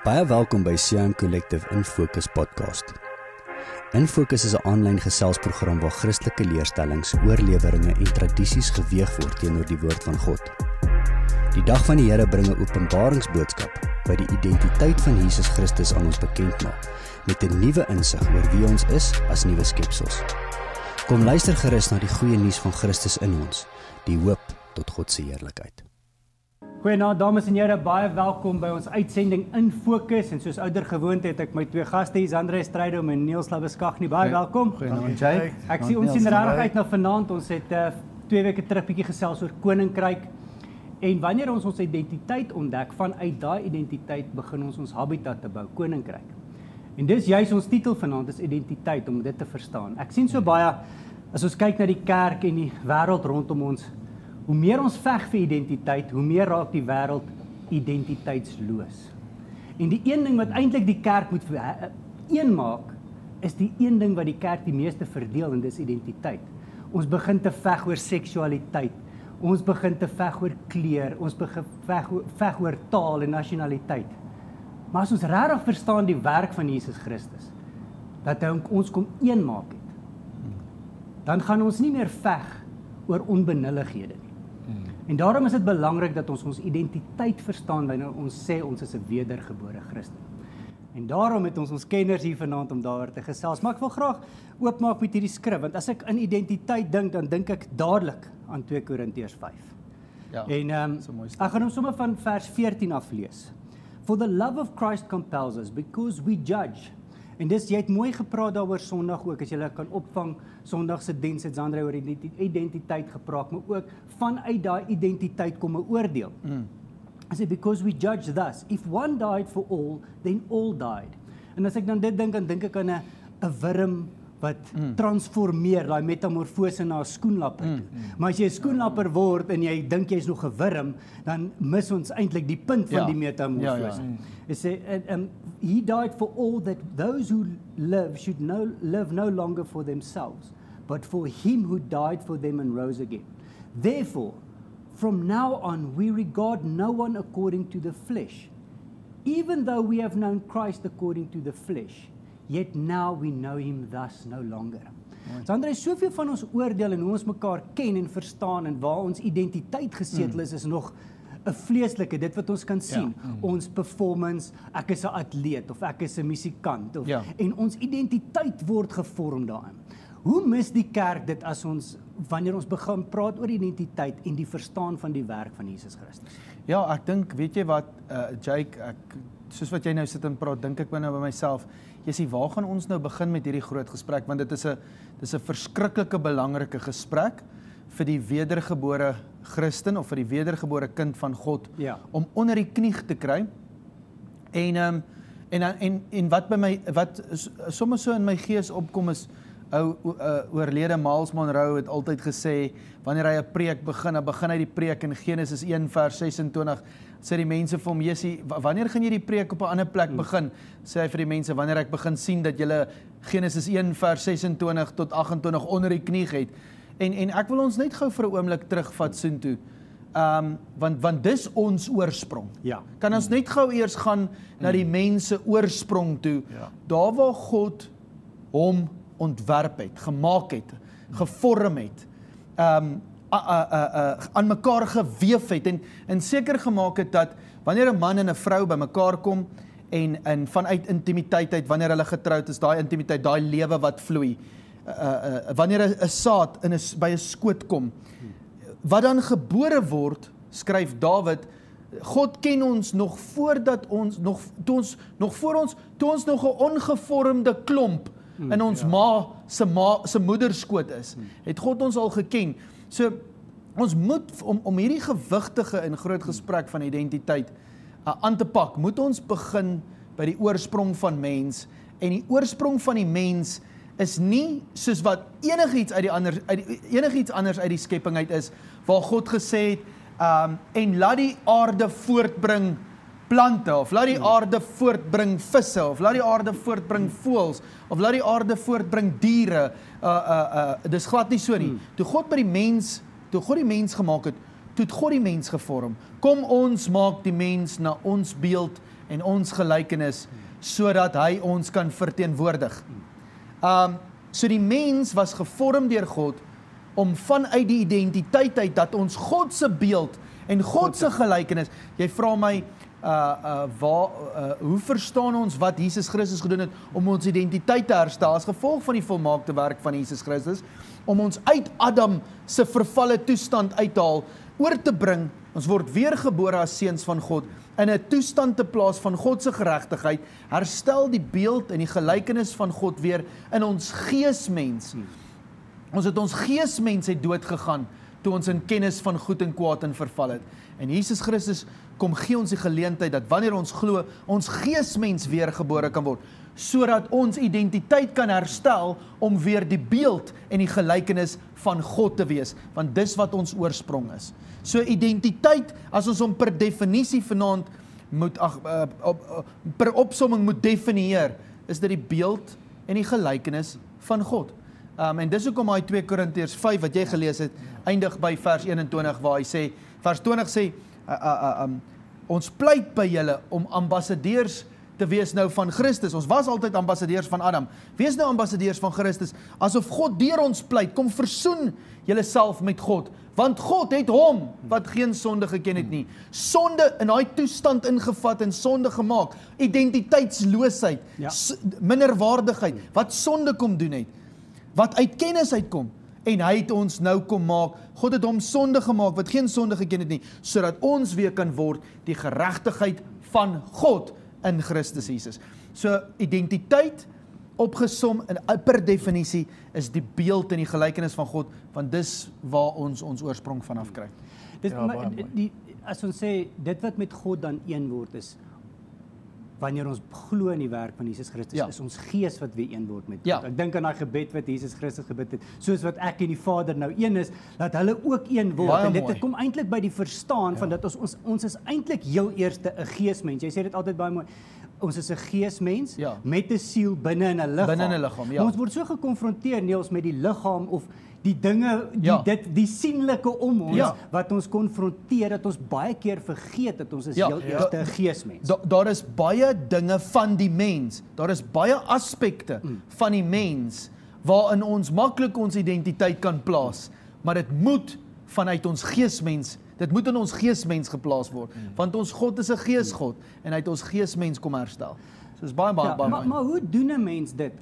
Baie welkom by Sian Collective In Focus podcast. In Focus is 'n aanlyn geselsprogram waar Christelike leerstellings, oorleweringe en tradisies geweeg word teenoor die woord van God. Die dag van die Here bring 'n openbaringsboodskap wat die identiteit van Jesus Christus aan ons bekend maak, met 'n nuwe insig oor wie ons is as nuwe skepsels. Kom luister gerus na die goeie nuus van Christus in ons, die hoop tot God se heerlikheid. Goeienaand dames en here, baie welkom by ons uitsending In Focus. En soos ouer gewoonte het ek my twee gaste hier, Andre Strydom en Niels Labeskagh. Baie welkom. Goeienaand Jake. Ek sien ons sien regtig uit na vanaand. Ons het 2 weke terug bietjie gesels oor koninkryk. En wanneer ons identiteit ontdek, vanuit daai identiteit begin ons habitat te bou, koninkryk. En dis juis ons titel vanaand, is identiteit, om dit te verstaan. Ek sien so baie, as ons kyk na die kerk en die wêreld rondom ons, hoe meer ons veg vir identiteit, hoe meer raak die wêreld identiteitsloos. En die een ding wat eintlik die kerk moet een maak, is die een ding wat die kerk die meeste verdeel, en dis identiteit. Ons begin te veg oor seksualiteit, ons begin te veg oor kleur, ons begin veg oor taal en nasionaliteit. Maar as ons regtig verstaan die werk van Jesus Christus, dat hy ons kom een maak het, dan gaan ons nie meer veg oor onbenullighede nie. En daarom is dit belangrik dat ons identiteit verstaan wanneer ons sê ons is 'n wedergebore Christen. En daarom het ons kenners hier vanaand om daaroor te gesels. Maar ek wil graag oopmaak met hierdie skrif, want as ek aan identiteit dink, dan dink ek dadelik aan 2 Korintiërs 5. Ja, En ek gaan hom sommer van vers 14 af lees. For the love of Christ compels us, because we judge. En dis, jy het mooi gepraat daaroor Sondag ook, as jy kan opvang, Sondag se diens het Sandra oor identiteit gepraat, maar ook vanuit daai identiteit kom 'n oordeel. I say, because we judge thus, if one died for all, then all died. En as ek dan dit dink, dan dink ek aan 'n wurm wat transformeer, daai metamorfose na 'n skoenlapper toe. Maar as jy 'n skoenlapper word en jy dink jy's nog 'n wurm, dan mis ons eintlik die punt van die metamorfose. Hy sê, he died for all, that those who live should live no longer for themselves, but for him who died for them and rose again. Therefore, from now on, we regard no one according to the flesh. Even though we have known Christ according to the flesh, yet now we know him thus no longer. So Andre, soveel van ons oordeel en hoe ons mekaar ken en verstaan en waar ons identiteit gesetel is nog 'n vleeslike, dit wat ons kan sien. Ons performance, ek is 'n atleet of ek is 'n musikant en ons identiteit word gevorm daarin. Hoe mis die kerk dit wanneer ons begin praat oor identiteit en die verstaan van die werk van Jesus Christus? Ja, ek dink, weet jy wat, Jake, soos wat jy nou sit en praat, dink ek nou by myself, jy sê, waar gaan ons nou begin met hierdie groot gesprek, want dit is 'n verskriklike belangrike gesprek vir die wedergebore Christen, of vir die wedergebore kind van God, om onder die knie te kry, en wat soms so in my gees opkom is, oorlede Miles Monroe het altyd gesê, wanneer hy 'n preek begin, dan begin hy die preek in Genesis 1 vers 26, sê die mense vir hom, Jessie, wanneer gaan jy die preek op 'n ander plek begin? Sê hy vir die mense, wanneer ek begin sien dat julle Genesis 1 vers 26 tot 28 onder die knie het. En ek wil ons net gou vir 'n oomblik terugvat soontoe, want dis ons oorsprong. Kan ons net gou eers gaan na die mense oorsprong toe, daar waar God hom ontwerp het, gemaak het, gevorm het, aan mekaar geweef het, en seker gemaak het dat, wanneer 'n man en 'n vrou by mekaar kom, en vanuit intimiteit uit, wanneer hulle getroud is, daai intimiteit, daai lewe wat vloei, wanneer 'n saad by 'n skoot kom, wat dan gebore word, skryf Dawid, God ken ons nog voordat ons, toe ons nog 'n ongevormde klomp in ons ma se moederskoot is, het God ons al geken. So, ons moet, om hierdie gewigtige en groot gesprek van identiteit aan te pak, moet ons begin by die oorsprong van mens, en die oorsprong van die mens is nie soos wat enigiets anders uit die skepping uit is, waar God gesê het, en laat die aarde voortbring plante, of laat die aarde voortbring visse, of laat die aarde voortbring voëls, of laat die aarde voortbring diere, dis glad nie so nie. Toe God die mens gemaak het, toe het God die mens gevorm. Kom ons maak die mens na ons beeld en ons gelykenis, sodat hy ons kan verteenwoordig. So die mens was gevorm deur God, om vanuit die identiteit uit, dat ons God se beeld, en God se gelykenis, jy vra my, hoe verstaan ons wat Jesus Christus gedoen het, om ons identiteit te herstel, as gevolg van die volmaakte werk van Jesus Christus, om ons uit Adam se vervalle toestand uit te haal, oor te bring, ons word weergebore as seuns van God, in 'n toestand te plaas van God se geregtigheid, herstel die beeld en die gelykenis van God weer in ons geesmens. Ons het ons geesmens het dood gegaan, toe ons in kennis van goed en kwaad in verval het. En Jesus Christus kom gee ons die geleentheid, dat wanneer ons glo, ons geesmens weergebore kan word, sodat ons identiteit kan herstel, om weer die beeld en die gelykenis van God te wees, want dis wat ons oorsprong is. So identiteit, as ons hom per definisie vanaand moet, per opsomming moet definieer, is dit die beeld en die gelykenis van God. En dis hoekom hy 2 Korintiërs 5 wat jy gelees het, eindig by vers 21 waar hy sê, vers 20 sê, ons pleit by julle om ambassadeurs te wees nou van Christus. Ons was altyd ambassadeurs van Adam. Wees nou ambassadeurs van Christus, asof God deur ons pleit, kom versoen julle self met God, want God het hom, wat geen sonde geken het nie, sonde in daai toestand ingevat en sonde gemaak, identiteitsloosheid, minderwaardigheid, wat sonde kom doen het, wat uit kennis uitkom, en hy het ons nou kom maak, God het hom sonde gemaak, wat geen sonde geken het nie, sodat ons weer kan word, die geregtigheid van God, in Christus Jesus. So, identiteit, opgesom, per definisie, is die beeld en die gelykenis van God, want dis waar ons oorsprong vanaf kry. As ons sê, dit wat met God dan een word is, wanneer ons glo in die werk van Jesus Christus, is ons gees wat weer een word met God. Ek dink aan daai gebed wat Jesus Christus gebid het, soos wat ek en die Vader nou een is, dat hulle ook een word. En dit kom eintlik by die verstaan van dat ons is eintlik heel eerste 'n geesmens. Jy sê dit altyd baie mooi. Ons is 'n geesmens met 'n siel binne in 'n liggaam. Binne in 'n liggaam, ja. Ons word so gekonfronteer, Niels, met die liggaam of die dinge, die sienlike om ons, wat ons konfronteer, dat ons baie keer vergeet dat ons is heel eerste 'n geesmens. Daar is baie dinge van die mens, daar is baie aspekte van die mens, waarin ons maklik ons identiteit kan plaas, maar dit moet vanuit ons geesmens, dit moet in ons geesmens geplaas word, want ons God is 'n geesgod, en hy het ons geesmens kom herstel. So is baie maar hoe doen 'n mens dit,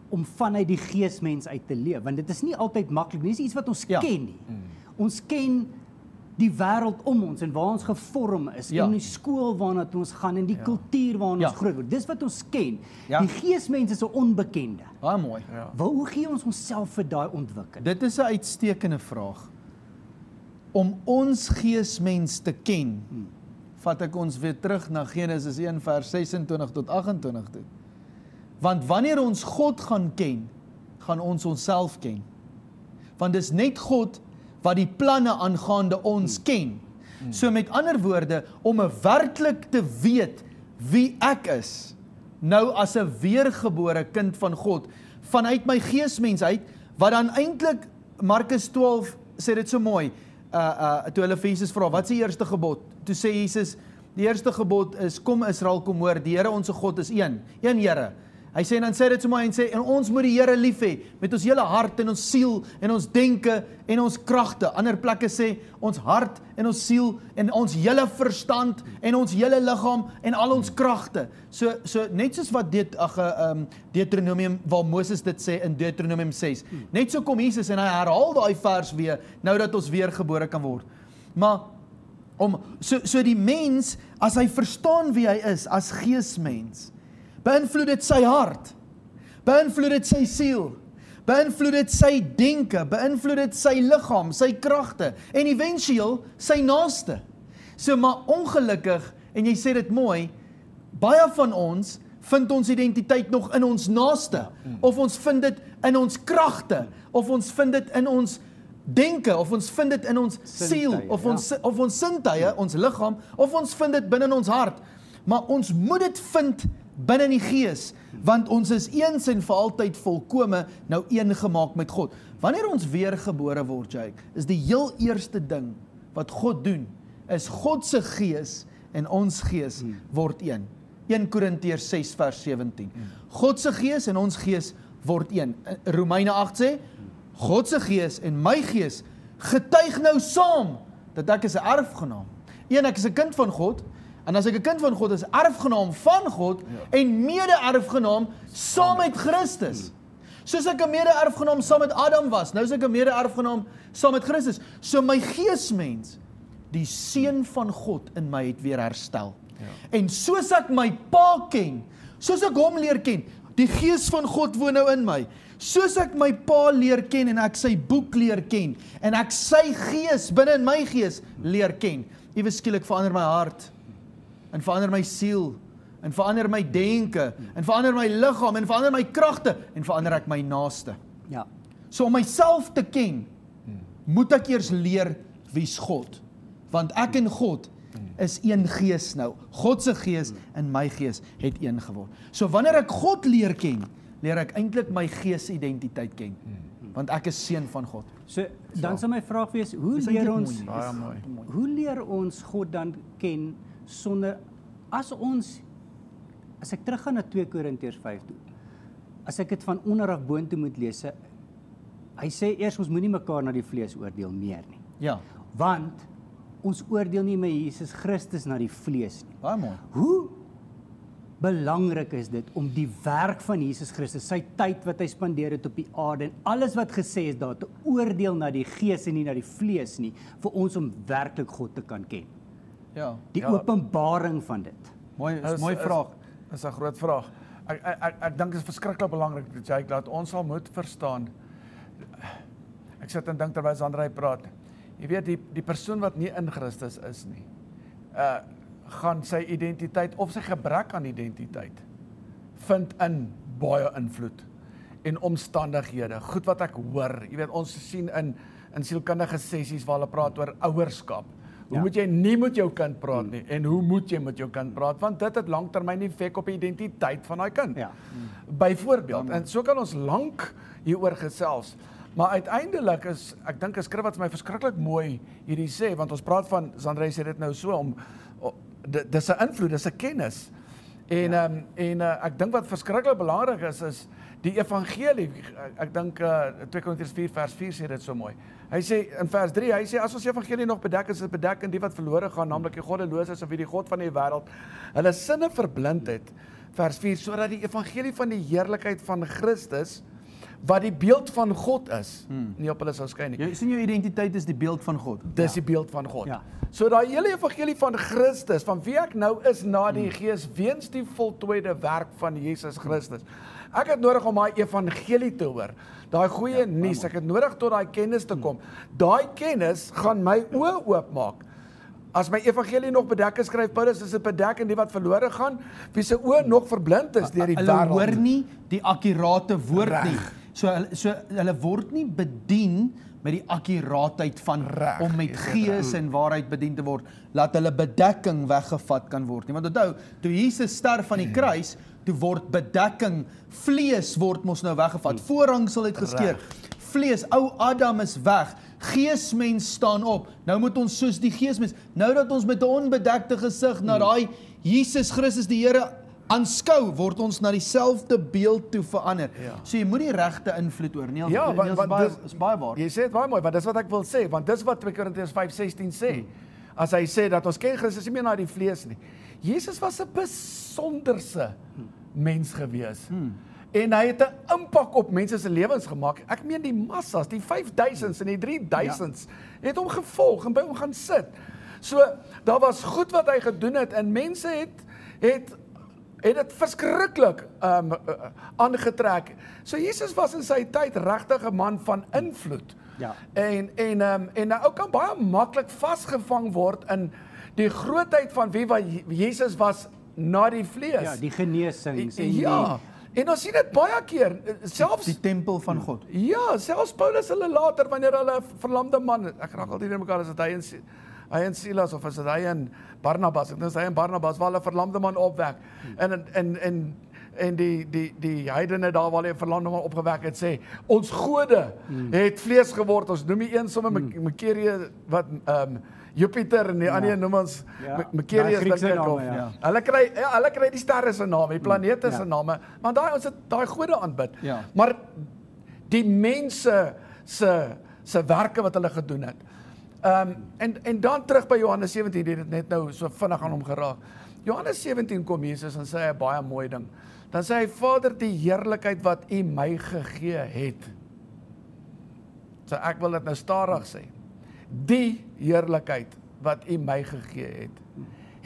om vanuit die geesmens uit te leef? Want dit is nie altyd maklik nie, dis iets wat ons ken nie. Ons ken die wêreld om ons, en waar ons gevorm is, en die skool waarna ons gaan, en die kultuur waarna ons groot word. Dis wat ons ken. Die geesmens is 'n onbekende. Baie mooi. Hoe gee ons onsself vir daai ontwikkeling? Dit is 'n uitstekende vraag. Om ons geesmens te ken, vat ek ons weer terug na Genesis 1 vers 26 tot 28 toe. Want wanneer ons God gaan ken, gaan ons onsself ken. Want dis net God wat die planne aangaande ons ken. So met ander woorde, om werklik te weet wie ek is, nou as 'n weergebore kind van God, vanuit my geesmens uit, wat dan eintlik, Markus 12 sê dit so mooi, toe hulle vir Jesus vra, wat is die eerste gebod? Toe sê Jesus, die eerste gebod is, kom Israel, kom hoor, die Here ons God is een Here. Hy sê, en dan sê dit so mooi, en sê, en ons moet die Here lief hê, met ons hele hart, en ons siel, en ons denke, en ons kragte. Ander plekke sê, ons hart, en ons siel, en ons hele verstand, en ons hele liggaam, en al ons kragte. So net soos wat Deuteronomium, waar Moses dit sê, in Deuteronomium 6, net so kom Jesus, en hy herhaal daai vers weer, nou dat ons weer gebore kan word. Maar, so die mens, as hy verstaan wie hy is, as geesmens, beïnvloed dit sy hart, beïnvloed dit sy siel, beïnvloed dit sy denke, beïnvloed dit sy liggaam, sy kragte, en eventueel sy naaste. So, maar ongelukkig, en jy sê dit mooi, baie van ons vind ons identiteit nog in ons naaste, of ons vind dit in ons kragte, of ons vind dit in ons denke, of ons vind dit in ons siel, of ons sintuie, ons liggaam, of ons vind dit binne in ons hart. Maar ons moet dit vind binne in die gees, want ons is eens en vir altyd volkome nou een gemaak met God. Wanneer ons weergebore word, Jake, is die heel eerste ding wat God doen, is God se gees en ons gees word een. 1 Korintiërs 6 vers 17. God se gees en ons gees word een. Romeine 8 sê, God se gees en my gees getuig nou saam dat ek is 'n erfgenaam. Ek is 'n kind van God, en as ek 'n kind van God is, erfgenaam van God en mede-erfgenaam saam met Christus. Soos ek 'n mede-erfgenaam saam met Adam was, nou is ek 'n mede-erfgenaam saam met Christus. So my geesmens, die seun van God in my het weer herstel. En soos ek my pa ken, soos ek hom leer ken, die gees van God woon nou in my. Soos ek my pa leer ken en ek sy boek leer ken en ek sy gees binne in my gees leer ken, ewe skielik verander my hart en verander my siel en verander my denke en verander my liggaam en verander my kragte en verander ek my naaste. Ja. So om myself te ken, moet ek eers leer wie's God, want ek en God is een gees nou. God se gees en my gees het een geword. So wanneer ek God leer ken, leer ek eintlik my geesidentiteit ken, want ek is seun van God. So dan sal my vraag wees, hoe leer ons God dan ken sonder, as ek teruggaan na 2 Korintiërs 5 toe, as ek dit van onder af boontoe moet lees, hy sê eers ons moenie mekaar na die vlees oordeel meer nie. Ja. Want ons oordeel nie met Jesus Christus na die vlees nie. Baie mooi. Hoe belangrik is dit om die werk van Jesus Christus, sy tyd wat hy spandeer het op die aarde en alles wat gesê is daar te oordeel na die gees en nie na die vlees nie, vir ons om werklik God te kan ken. Ja. Die openbaring van dit. Mooi vraag. Dis 'n groot vraag. Ek dink dit is verskriklik belangrik dat jy laat ons sal moet verstaan. Ek sit en dink terwyl Andrei praat. Jy weet die persoon wat nie in Christus is nie, gaan sy identiteit of sy gebrek aan identiteit vind in baie invloed en omstandighede. Goed wat ek hoor. Jy weet ons sien in sielkundige sessies waar hulle praat oor ouerskap. Hoe moet jy nie met jou kind praat nie en hoe moet jy met jou kind praat, want dit het langtermyn effek op die identiteit van daai kind. Ja. Byvoorbeeld, en so kan ons lank hieroor gesels. Maar uiteindelik ek dink 'n skrif wat vir my verskriklik mooi hierdie sê, want ons praat van, Sandrey sê dit nou so, dis 'n invloed, dis 'n kennis. En ek dink wat verskriklik belangrik is die evangelie. Ek dink 2 Korintiërs 4 vers 4 sê dit so mooi. Hy sê in vers 3, hy sê as ons evangelie nog bedek is dit bedek in die wat verlore gaan, naamlik die goddeloses of wie die god van die wêreld hulle sinne verblind het. Vers 4, sodat die evangelie van die heerlikheid van Christus wat die beeld van God is, nie op hulle sou skyn nie. Jy sien jou identiteit is die beeld van God. Dis die beeld van God. Ja. So daai hele evangelie van Christus, van wie ek nou is na die Gees, weens die voltooide werk van Jesus Christus. Ek het nodig om daai evangelie te hoor. Daai goeie nuus, ek het nodig tot daai kennis te kom. Daai kennis gaan my oë oopmaak. As my evangelie nog bedek is, skryf Paulus, is dit bedek in die wat verlore gaan, wie se oë nog verblind is deur die wêreld. Hulle hoor nie die akkurate woord nie. So hulle word nie bedien met die akkuraatheid van om met gees en waarheid bedien te word, laat hulle bedekking weggevat kan word nie. Want onthou, toe Jesus sterf aan die kruis, toe word bedekking, vlees word mos nou weggevat, voorhangsel het geskeur, vlees, ou Adam is weg, geesmens staan op, nou moet ons soos die geesmens, nou dat ons met 'n onbedekte gesig na daai Jesus Christus die Here aanskou, word ons na dieselfde beeld toe verander. So jy moet die regte invloed oor, Niels, is baie waar. Jy sê dit baie mooi, want dis wat ek wil sê, want dis wat 2 Korintiërs 5:16 sê, as hy sê dat ons ken Christus nie meer na die vlees nie. Jesus was 'n besonderse mens gewees. En hy het 'n impak op mense se lewens gemaak. Ek meen die massas, die 5000s en die 3000s, het hom gevolg en by hom gaan sit. So, daar was goed wat hy gedoen het, en mense het dit verskriklik aangetrek. So Jesus was in sy tyd regtig 'n man van invloed. Ja. En 'n ou kan baie maklik vasgevang word in die grootheid van wie wat Jesus was na die vlees. Ja, die genesings en ja. En ons sien dit baie keer, selfs die tempel van God. Ja, selfs Paulus hulle later wanneer hulle 'n verlamde man, ek raak altyd in mekaar as dit hy en Silas of as dit hy en Barnabas, ek dink hy en Barnabas waar hulle verlamde man opwek. En en die heidene daar waar hy verlanding opgewek het, sê, ons gode het vlees geword, ons noem die een somme Mercurius, wat Jupiter en die ander noem ons Mercurius, dink ek, of hulle kry die sterre se name, die planete se name, maar ons het daai gode aanbid. Maar die mense se werke wat hulle gedoen het. En dan terug by Johannes 17, die het net nou so vinnig aan hom geraak. Johannes 17 kom Jesus en sê hy baie mooi ding. Dan sê hy, Vader, die heerlikheid wat U my gegee het. So ek wil dit nou stadig sê. Die heerlikheid wat U my gegee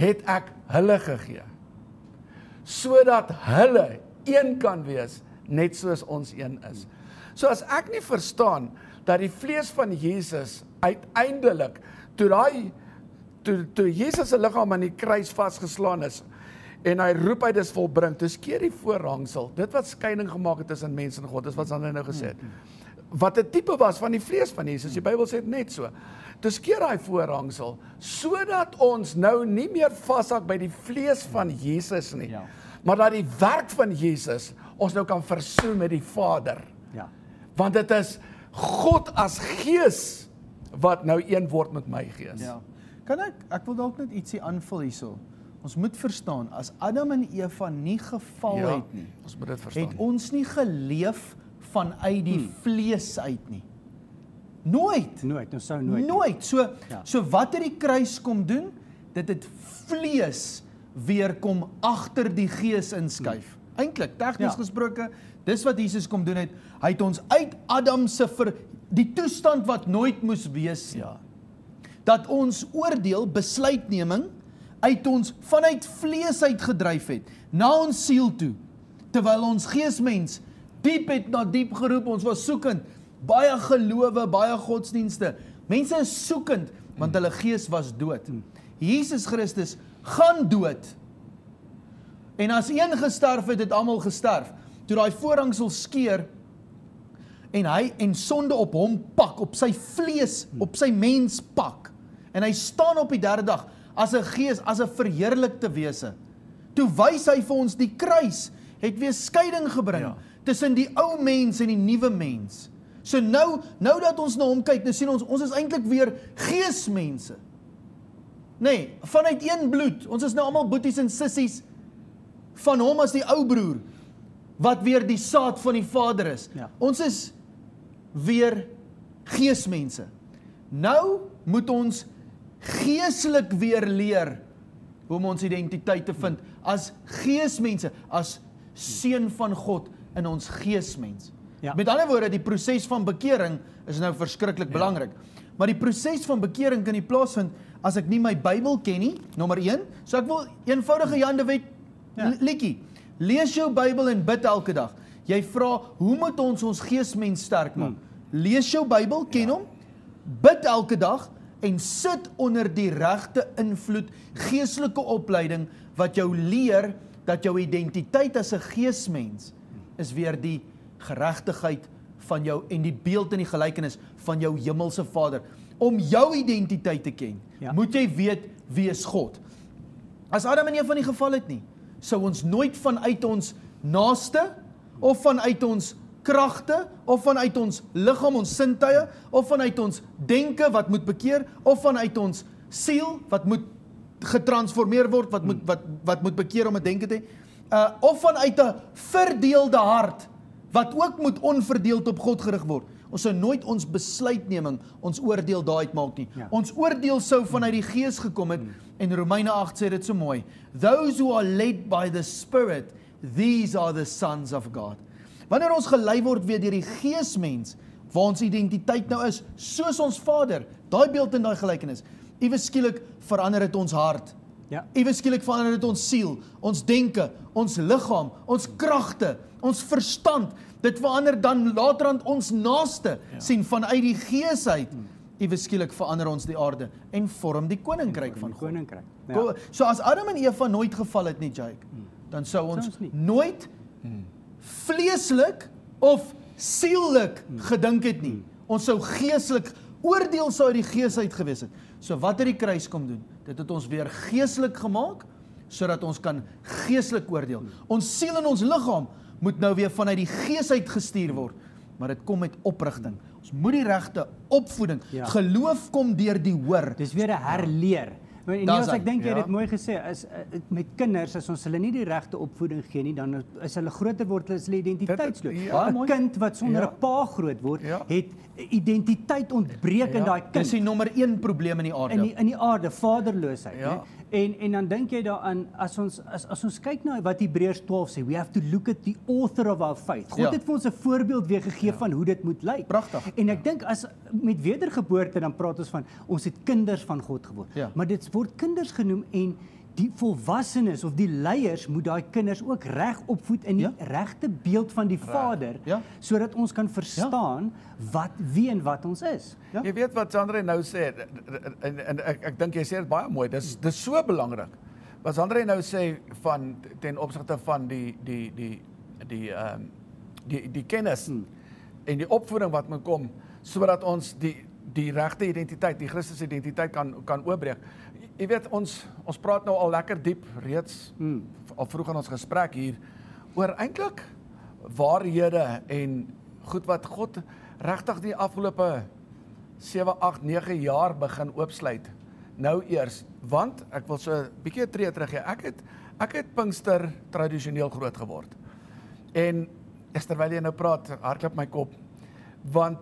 het ek hulle gegee. Sodat hulle een kan wees, net soos ons een is. So as ek nie verstaan dat die vlees van Jesus uiteindelik, toe Jesus se liggaam aan die kruis vasgeslaan is, en hy roep hy dis volbring, toe skeer die voorhangsel, dit wat skeiding gemaak het tussen mens en God, dis wat Sandra nou gesê het, wat 'n tipe was van die vlees van Jesus, die Bybel sê dit net so, toe skeer hy voorhangsel, sodat ons nou nie meer vashak by die vlees van Jesus nie, maar dat die werk van Jesus ons nou kan versoen met die Vader, want dit is God as gees wat nou een word met my gees. Kan ek wil dalk net ietsie aanvul hierso. Ons moet verstaan, as Adam en Eva nie geval het nie, ons moet dit verstaan. Het ons nie geleef vanuit die vlees uit nie. Nooit. Nooit. So wat het die kruis kom doen? Dit het vlees weer kom agter die gees inskuif. Eintlik, tegnies gesproke, dis wat Jesus kom doen het. Hy het ons uit Adam se die toestand wat nooit moes wees. Dat ons oordeel, besluitneming, uit ons vanuit vlees uit gedryf het, na ons siel toe, terwyl ons geesmens diep het na diep geroep, ons was soekend, baie gelowe, baie godsdienste, mense is soekend, want hulle gees was dood. Jesus Christus gaan dood, en as een gesterf het, het almal gesterf. Toe daai voorhangsel skeer, en sonde op hom pak, op sy vlees, op sy mens pak, en hy staan op die derde dag, as 'n gees, as 'n verheerlikte wese. Toe wys hy vir ons die kruis, het weer skeiding gebring, tussen die ou mens en die nuwe mens. So nou dat ons na hom kyk, nou sien ons is eintlik weer geesmense. Nee, vanuit een bloed, ons is nou almal boeties en sissies, van hom as die ou broer, wat weer die saad van die Vader is. Ons is weer geesmense. Nou moet ons geestelik weer leer hoe om ons identiteit te vind as geesmense, as seun van God in ons geesmens. Met ander woorde, die proses van bekering is nou verskriklik belangrik. Maar die proses van bekering kan nie plaasvind as ek nie my Bybel ken nie, nommer 1. So ek wil eenvoudige Jan de Wet liedjie. Lees jou Bybel en bid elke dag. Jy vra, hoe moet ons geesmens sterk maak? Lees jou Bybel, ken hom, bid elke dag, en sit onder die regte invloed, geestelike opleiding, wat jou leer, dat jou identiteit as 'n geesmens, is weer die geregtigheid van jou, en die beeld en die gelykenis van jou hemelse Vader. Om jou identiteit te ken, moet jy weet, wie is God. As Adam en Eva nie geval het nie, sou ons nooit vanuit ons naaste, of vanuit ons kragte, of vanuit ons liggaam, ons sintuie, of vanuit ons denke wat moet bekeer, of vanuit ons siel wat moet getransformeer word, wat moet bekeer om 'n denke te hê, of vanuit 'n verdeelde hart wat ook moet onverdeeld op God gerig word. Ons sou nooit ons besluitneming, ons oordeel daaruit maak nie. Ons oordeel sou vanuit die Gees gekom het, en Romeine 8 sê dit so mooi. Those who are led by the Spirit, these are the sons of God. Wanneer ons gelei word weer deur die Geesmens, waar ons identiteit nou is, soos ons Vader, daai beeld en daai gelykenis, ewe skielik verander dit ons hart. Ewe skielik verander dit ons siel, ons denke, ons liggaam, ons kragte, ons verstand. Dit verander dan laterand ons naaste, sien vanuit die Gees uit. Ewe skielik verander ons die aarde en vorm die koninkryk van God. So as Adam en Eva nooit geval het nie, Jake, dan sou ons nooit vleeslik of siellik gedink het nie. Ons sou geestelik, oordeel sou uit die Gees uit gewees het. So wat het die kruis kom doen? Dit het ons weer geestelik gemaak, sodat ons kan geestelik oordeel. Ons siel en ons liggaam moet nou weer vanuit die gees uit gestuur word, maar dit kom met oprigting. Ons moet die regte opvoeding. Geloof kom deur die hoor. Dis weer 'n herleer. En Niels, ek dink jy het dit mooi gesê, met kinders, as ons hulle nie die regte opvoeding gee nie, dan is hulle groter word, is hulle identiteitsloos. 'n Kind wat sonder 'n pa groot word, het identiteit ontbreek in daai kind. Dis die nommer 1 probleem in die aarde. In die aarde, vaderloosheid. En dan dink jy daaraan, as ons kyk na wat Hebreërs 12 sê, we have to look at the author of our faith. God het vir ons 'n voorbeeld weer gegee van hoe dit moet lyk. Pragtig. En ek dink as met wedergeboorte dan praat ons van ons het kinders van God geword. Maar dit word kinders genoem en die volwassenes of die leiers moet daai kinders ook reg opvoed in die regte beeld van die Vader, sodat ons kan verstaan wie en wat ons is. Jy weet wat Sandra nou sê, en ek dink jy sê dit baie mooi, dis so belangrik. Wat Sandra nou sê van ten opsigte van die kennis en die opvoeding wat moet kom, sodat ons die regte identiteit, die Christus identiteit kan oopbreek. Jy weet, ons praat nou al lekker diep reeds, al vroeg in ons gesprek hier, oor eintlik waarhede en goed wat God regtig die afgelope 7, 8, 9 jaar begin oopsluit. Nou eers, want ek wil so 'n bietjie 'n tree terug gee. Ek het Pinkster tradisioneel groot geword. En terwyl jy nou praat, hardloop my kop. Want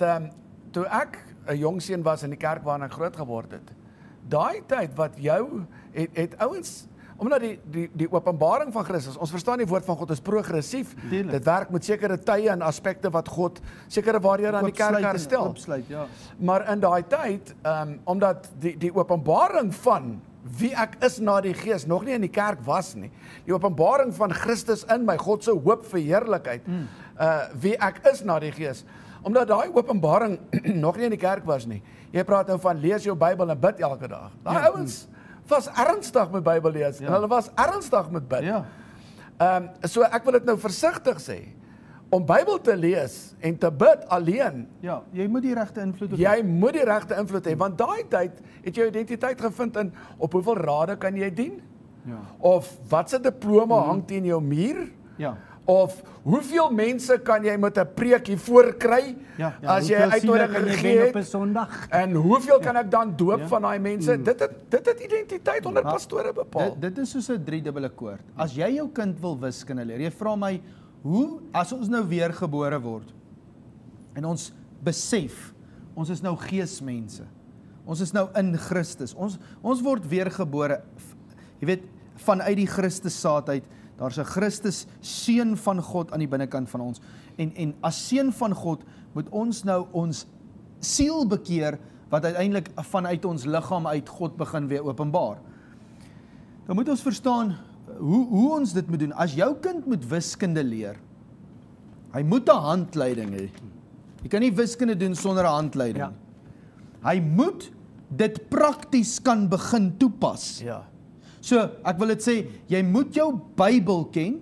toe ek 'n jong seun was in die kerk waarin ek groot geword het, daai tyd wat jou het ouens, omdat die openbaring van Christus, ons verstaan die woord van God is progressief. Dit werk met sekere tye en aspekte wat God sekere waarhede aan die kerk herstel. Maar in daai tyd, omdat die openbaring van wie ek is na die Gees nog nie in die kerk was nie. Die openbaring van Christus in my, God se hoop vir heerlikheid, wie ek is na die Gees. Omdat daai openbaring nog nie in die kerk was nie. Jy praat nou van lees jou Bybel en bid elke dag. Daai ouens was ernstig met Bybel lees en hulle was ernstig met bid. So ek wil dit nou versigtig sê. Om Bybel te lees en te bid alleen. Jy moet die regte invloed hê. Jy moet die regte invloed hê, want daai tyd het jy identiteit gevind in op hoeveel rade kan jy dien? Of wat se diploma hang teen jou muur? Of hoeveel mense kan jy met 'n preek hier voor kry as jy uitnodiging gegee het op 'n Sondag? En hoeveel kan ek dan doop van daai mense? Dit het identiteit onder pastore bepaal. Dit is soos 'n driedubbele koord. As jy jou kind wil wiskunde leer, jy vra my, hoe as ons nou weer gebore word en ons besef, ons is nou geesmense. Ons is nou in Christus. Ons word weer gebore. Jy weet, vanuit die Christus saad uit. Daar's 'n Christus seun van God aan die binnekant van ons. En as seun van God moet ons nou ons siel bekeer wat uiteindelik vanuit ons liggaam uit God begin weer openbaar. Dan moet ons verstaan hoe ons dit moet doen. As jou kind moet wiskunde leer, hy moet 'n handleiding hê. Jy kan nie wiskunde doen sonder 'n handleiding. Hy moet dit prakties kan begin toepas. So, ek wil dit sê, jy moet jou Bybel ken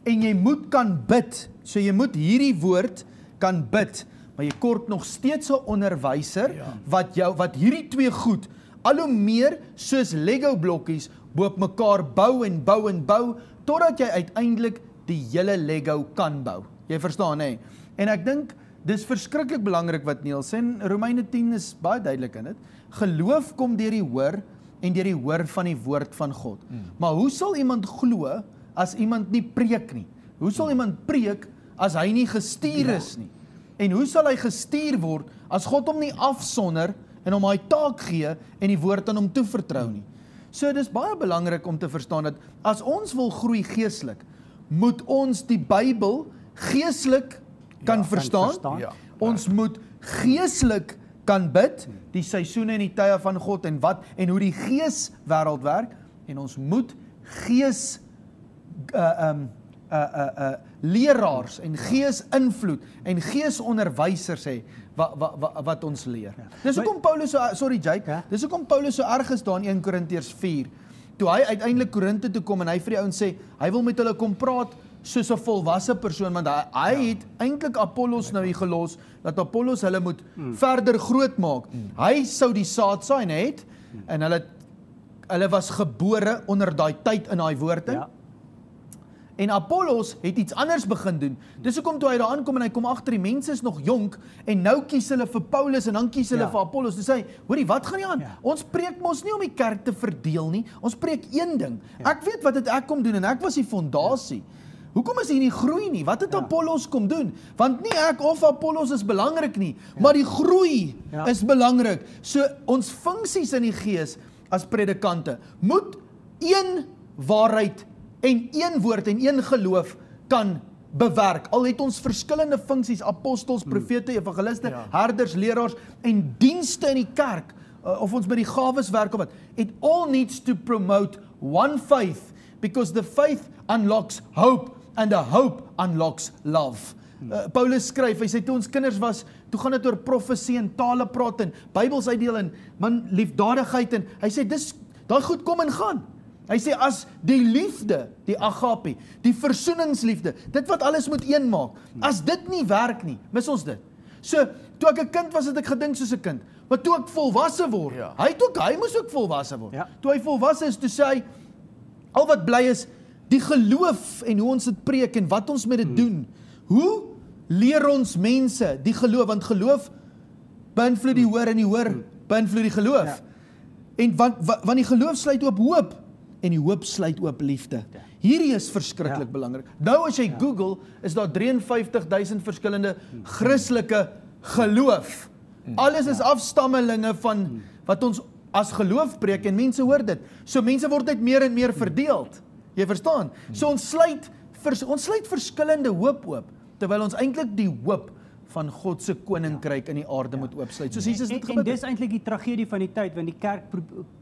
en jy moet kan bid. So jy moet hierdie woord kan bid, maar jy kort nog steeds 'n onderwyser wat hierdie twee goed al hoe meer soos Lego blokkies boop mekaar bou en bou en bou totdat jy uiteindelik die hele Lego kan bou. Jy verstaan, hè? En ek dink dis verskriklik belangrik wat Niels sê. En Romeine 10 is baie duidelik in dit. Geloof kom deur die hoor en deur die hoor van die woord van God. Maar hoe sal iemand glo as iemand nie preek nie? Hoe sal iemand preek as hy nie gestuur is nie? En hoe sal hy gestuur word as God hom nie afsonder en hom hy taak gee en die woord aan hom toevertrou nie? So dis baie belangrik om te verstaan dat as ons wil groei geestelik, moet ons die Bybel geestelik kan verstaan. Ons moet geestelik kan bid, die seisoene en die tye van God en hoe die gees wêreld werk, en ons moet gees leraars en gees invloed en gees onderwysers hê wat ons leer. Dis hoekom Paulus dis hoekom Paulus so erg is daar in 1 Korintiërs 4. Toe hy uiteindelik Korinte toe kom en hy vir die ouens sê, hy wil met hulle kom praat soos 'n volwasse persoon, want hy het eintlik Apollos nou hier gelos, dat Apollos hulle moet verder groot maak. Hy sou die saad saai net, en hulle hulle was gebore onder daai tyd in daai woord in. Ja. En Apollos het iets anders begin doen. Dis hoekom toe hy daar aankom en hy kom agter die mense is nog jonk en nou kies hulle vir Paulus en dan kies hulle vir Apollos. Dis hy, hoorie, wat gaan nie aan? Ons preek mos nie om die kerk te verdeel nie. Ons preek een ding. Ek weet wat het ek kom doen en ek was die fondasie. Hoekom is hier nie groei nie? Wat het Apollos kom doen? Want nie ek of Apollos is belangrik nie, maar die groei is belangrik. So ons funksies in die gees as predikante moet een waarheid en een woord en een geloof kan bewerk. Al het ons verskillende funksies, apostels, profete, evangeliste, herders, leraars en dienste in die kerk, of ons by die gawes werk of wat, it all needs to promote one faith, because the faith unlocks hope, and the hope unlocks love. Paulus skryf, hy sê, toe ons kinders was, toe gaan dit oor profesie en tale praat en Bybels uitdeel en man, liefdadigheid en hy sê, daai goed kom en gaan. Hy sê, as die liefde, die agape, die versoeningsliefde, dit wat alles moet een maak, as dit nie werk nie, mis ons dit. So, toe ek 'n kind was, het ek gedink soos 'n kind, maar toe ek volwasse word, hy moes ook volwasse word. Toe hy volwasse is, toe sê hy, al wat bly is, die geloof en hoe ons dit preek en wat ons met dit doen, hoe leer ons mense die geloof, want geloof beïnvloed die hoor en die hoor beïnvloed die geloof. En want die geloof sluit op hoop, en die hoop sluit op liefde. Hierdie is verskriklik belangrik. Nou as jy Google, is daar 53,000 verskillende Christelike geloof. Alles is afstammelinge van wat ons as geloof preek en mense hoor dit. So mense word net meer en meer verdeeld. Jy verstaan? So ons sluit verskillende hoop oop, terwyl ons eintlik die hoop van God se koninkryk in die aarde moet oopsluit. Soos Jesus het gebid. En dis eintlik die tragedie van die tyd, want die kerk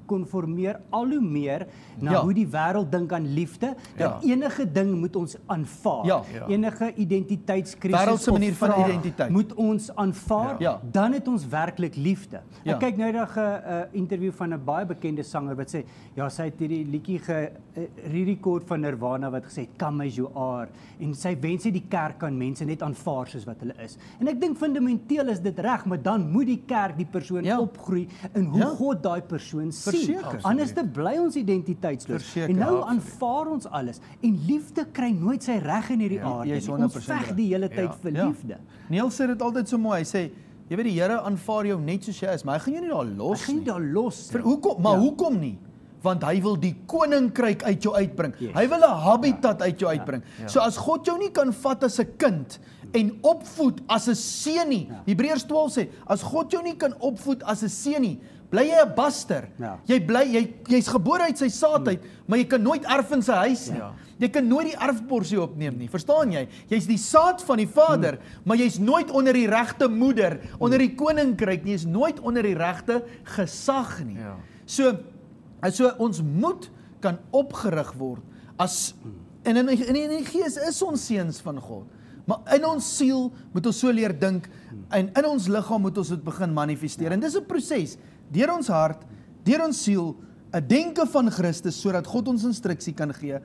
konformeer al hoe meer na hoe die wêreld dink aan liefde, dat enige ding moet ons aanvaar. Enige identiteitskrisis wêreldse manier van identiteit moet ons aanvaar, dan het ons werklik liefde. Ek kyk nou eendag 'n interview van 'n baie bekende sanger wat sê, sy het hierdie liedjie re-record van Nirvana wat gesê het, "Come as you are," en sy wens die kerk kan mense net aanvaar soos wat hulle is. En ek dink fundamenteel is dit reg, maar dan moet die kerk die persoon opgroei in hoe God daai persoon sien. Anders te bly ons identiteitsloos. En nou aanvaar ons alles. En liefde kry nooit sy reg in hierdie aarde. Ons veg die hele tyd vir liefde. Neil sê dit altyd so mooi. Hy sê, jy weet die Here aanvaar jou net soos jy is, maar hy gaan jou nie daar los nie. Hy gaan nie daar los. Hoekom? Maar hoekom nie? Want hy wil die koninkryk uit jou uitbring. Hy wil 'n habitat uit jou uitbring. So as God jou nie kan vat as 'n kind en opvoed as 'n seun nie. Hebreërs 12 sê, as God jou nie kan opvoed as 'n seun nie, bly jy 'n baster. Jy's gebore uit sy saad uit, maar jy kan nooit erf in sy huis nie. Jy kan nooit die erfporsie opneem nie. Verstaan jy? Jy's die saad van die Vader, maar jy's nooit onder die regte moeder, onder die koninkryk nie, jy's nooit onder die regte gesag nie. So ons moet kan opgerig word as en in die gees is ons seuns van God. Maar in ons siel moet ons so leer dink en in ons liggaam moet ons dit begin manifesteer. En dis 'n proses deur ons hart, deur ons siel, 'n denke van Christus sodat God ons instruksie kan gee,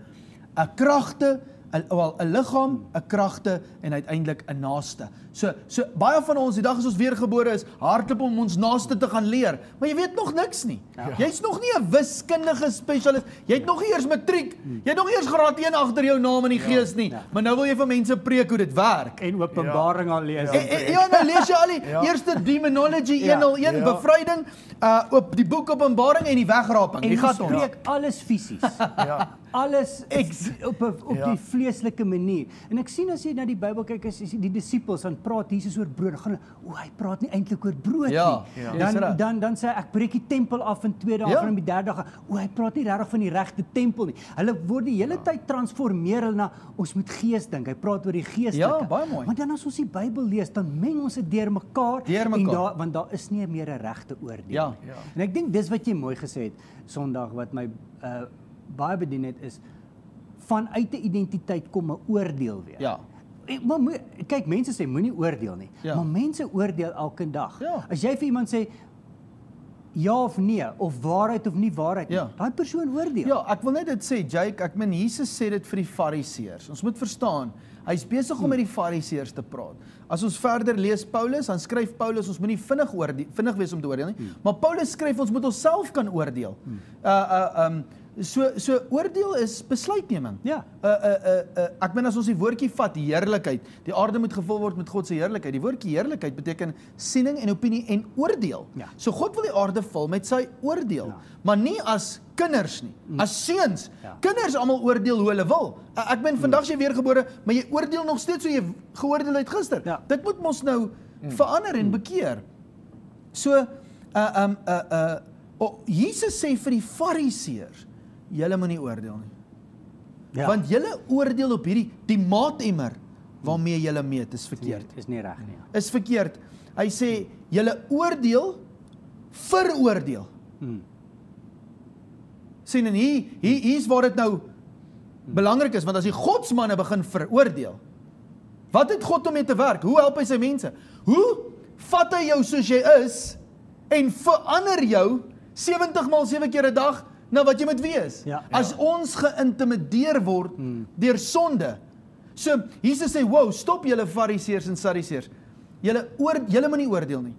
'n kragte, 'n liggaam, 'n kragte en uiteindelik 'n naaste. So baie van ons die dag as ons weergebore is, hardloop om ons naaste te gaan leer, maar jy weet nog niks nie. Jy's nog nie 'n wiskundige spesialis. Jy het nog nie eers matriek. Jy het nog nie eers graad 1 agter jou naam in die gees nie. Maar nou wil jy vir mense preek hoe dit werk. En Openbaring al lees. Nou lees jy al die eerste demonology 101 bevryding op die boek Openbaring en die wegraping. En jy spreek alles fisies. Alles op die vleeslike manier. En ek sien as jy na die Bybel kyk, as die disippels dan praat Jesus oor brood, dan gaan hulle, hy praat nie eintlik oor brood nie. Dan sê ek breek die tempel af in 2 dae en op die 3de dag, hy praat nie regtig van die regte tempel nie. Hulle word die hele tyd transformeer hulle na ons moet gees dink. Hy praat oor die geestelike. Baie mooi. Maar dan as ons die Bybel lees, dan meng ons dit deur mekaar want daar is nie meer 'n regte oordeel. En ek dink dis wat jy mooi gesê het Sondag wat my baie bedien het is vanuit 'n identiteit kom 'n oordeel weer. Maar kyk, mense sê moenie oordeel nie, maar mense oordeel elke dag. As jy vir iemand sê ja of nee, of waarheid of nie waarheid nie. Ja. Daai persoon oordeel. Ja, ek wil net dit sê, Jake, ek meen Jesus sê dit vir die Fariseërs. Ons moet verstaan, hy's besig om met die Fariseërs te praat. As ons verder lees Paulus, dan skryf Paulus, ons moet nie vinnig wees om te oordeel nie, maar Paulus skryf ons moet onsself kan oordeel. So oordeel is besluitneming. Ja. Ek meen as ons die woordjie vat, heerlikheid, die aarde moet gevul word met God se heerlikheid. Die woordjie heerlikheid beteken siening en opinie en oordeel. Ja. So God wil die aarde vul met sy oordeel, maar nie as kinders nie, as seuns. Ja. Kinders almal oordeel hoe hulle wil. Ek meen vandag is jy weergebore, maar jy oordeel nog steeds hoe jy geoordeel het gister. Ja. Dit moet mos nou verander en bekeer. So Jesus sê vir die Fariseërs, julle moet nie oordeel nie. Ja. Want julle oordeel op die maatemmer waarmee julle meet is verkeerd. Nee, is nie reg nie. Is verkeerd. Hy sê julle oordeel veroordeel. Sien en hier's waar dit nou belangrik is, want as die godsmanne begin veroordeel, wat het God om mee te werk? Hoe help hy sy mense? Hoe vat hy jou soos jy is en verander jou 70x7 keer 'n dag na wat jy moet wees? Ja. As ons geïntimideer word deur sonde. So Jesus sê, "Wow, stop julle Fariseërs en Sadduseërs. Julle moet nie oordeel nie.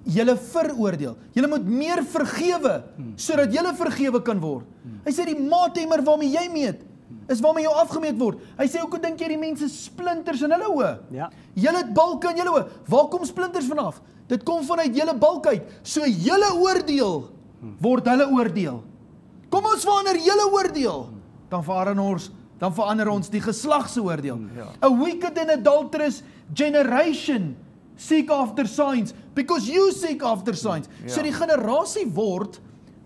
Julle veroordeel. Julle moet meer vergewe sodat julle vergewe kan word." Hy sê die maatemmer waarmee jy meet is waarmee jou afgemeet word. Hy sê ook dink jy die mense splinters in hulle oë? Ja. Julle het balke in julle oë. Waar kom splinters vanaf? Dit kom vanuit julle balk uit. So julle oordeel word hulle oordeel. Kom ons verander julle oordeel, dan verander ons die geslag se oordeel. A wicked and adulterous generation seek after signs, because you seek after signs. So die generasie word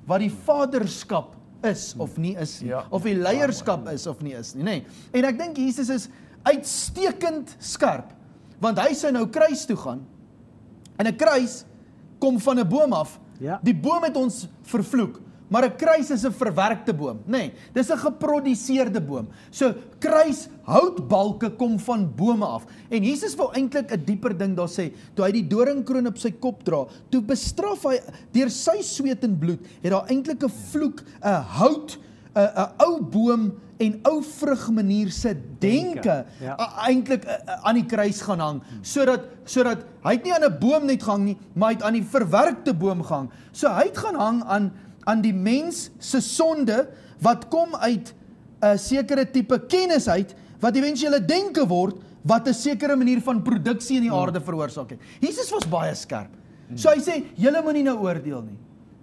wat die vaderskap is of nie is nie, of die leierskap is of nie is nie, nê. En ek dink Jesus is uitstekend skerp, want hy sou nou kruis toe gaan, en 'n kruis kom van 'n boom af. Ja. Die boom het ons vervloek, maar 'n kruis is 'n verwerkte boom, nê. Dis 'n geproduseerde boom. So kruishoutbalke kom van bome af. En Jesus wil eintlik 'n dieper ding daar sê. Toe hy die doringkroon op sy kop dra, toe bestraf hy deur sy sweet en bloed, het daar eintlik 'n vloek, 'n hout, 'n ou boom en ou vrugmanier se denke Ja. eintlik aan die kruis gaan hang, sodat hy het nie aan 'n boom net gehang nie, maar hy het aan die verwerkte boom gehang. So hy het gaan hang aan die mens se sonde wat kom uit 'n sekere tipe kennis uit wat eventuele denke word wat 'n sekere manier van produksie in die aarde veroorsaak het. Jesus was baie skerp. So hy sê julle moenie nou oordeel nie.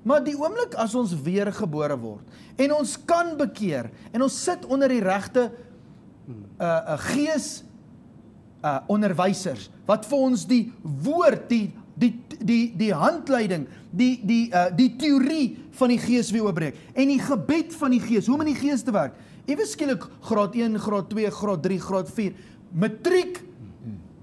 Maar die oomblik as ons weergebore word en ons kan bekeer en ons sit onder die regte gees onderwysers wat vir ons die woord, die handleiding, die teorie van die gees weer oopbreek en die gebed van die gees, hoe om in die gees te werk. Ewe skielik graad 1, graad 2, graad 3, graad 4, matriek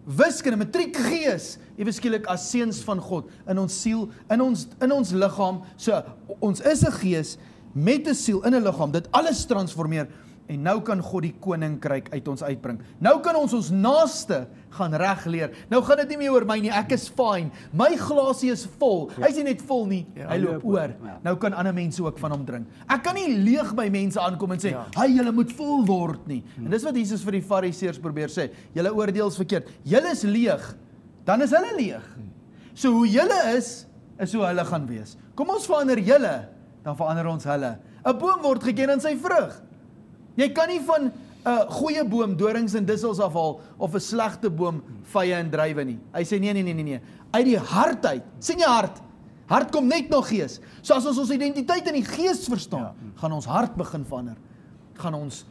wiskunde, matriek gees, ewe skielik as seuns van God in ons siel, in ons liggaam. So ons is 'n gees met 'n siel in 'n liggaam. Dit alles transformeer en nou kan God die koninkryk uit ons uitbring. Nou kan ons naaste gaan regleer. Nou gaan dit nie meer oor my nie, ek is fine. My glasie is vol. Hy is nie net vol nie, hy loop oor. Nou kan ander mense ook van hom drink. Ek kan nie leeg by mense aankom en sê, "Hey, julle moet vol word nie." En dis wat Jesus vir die Fariseërs probeer sê. Julle oordeel is verkeerd. Julle is leeg, dan is hulle leeg. So hoe julle is hoe hulle gaan wees. Kom ons verander julle, dan verander ons hulle. 'n Boom word geken aan sy vrug. Jy kan nie van 'n goeie boom dorings en dussels afhaal of 'n slegte boom vye en druiwe nie. Hy sê nee. Uit die hart uit. sien jy hart? Hart kom net na gees. So as ons identiteit in die gees verstaan, gaan ons hart begin verander. Gaan ons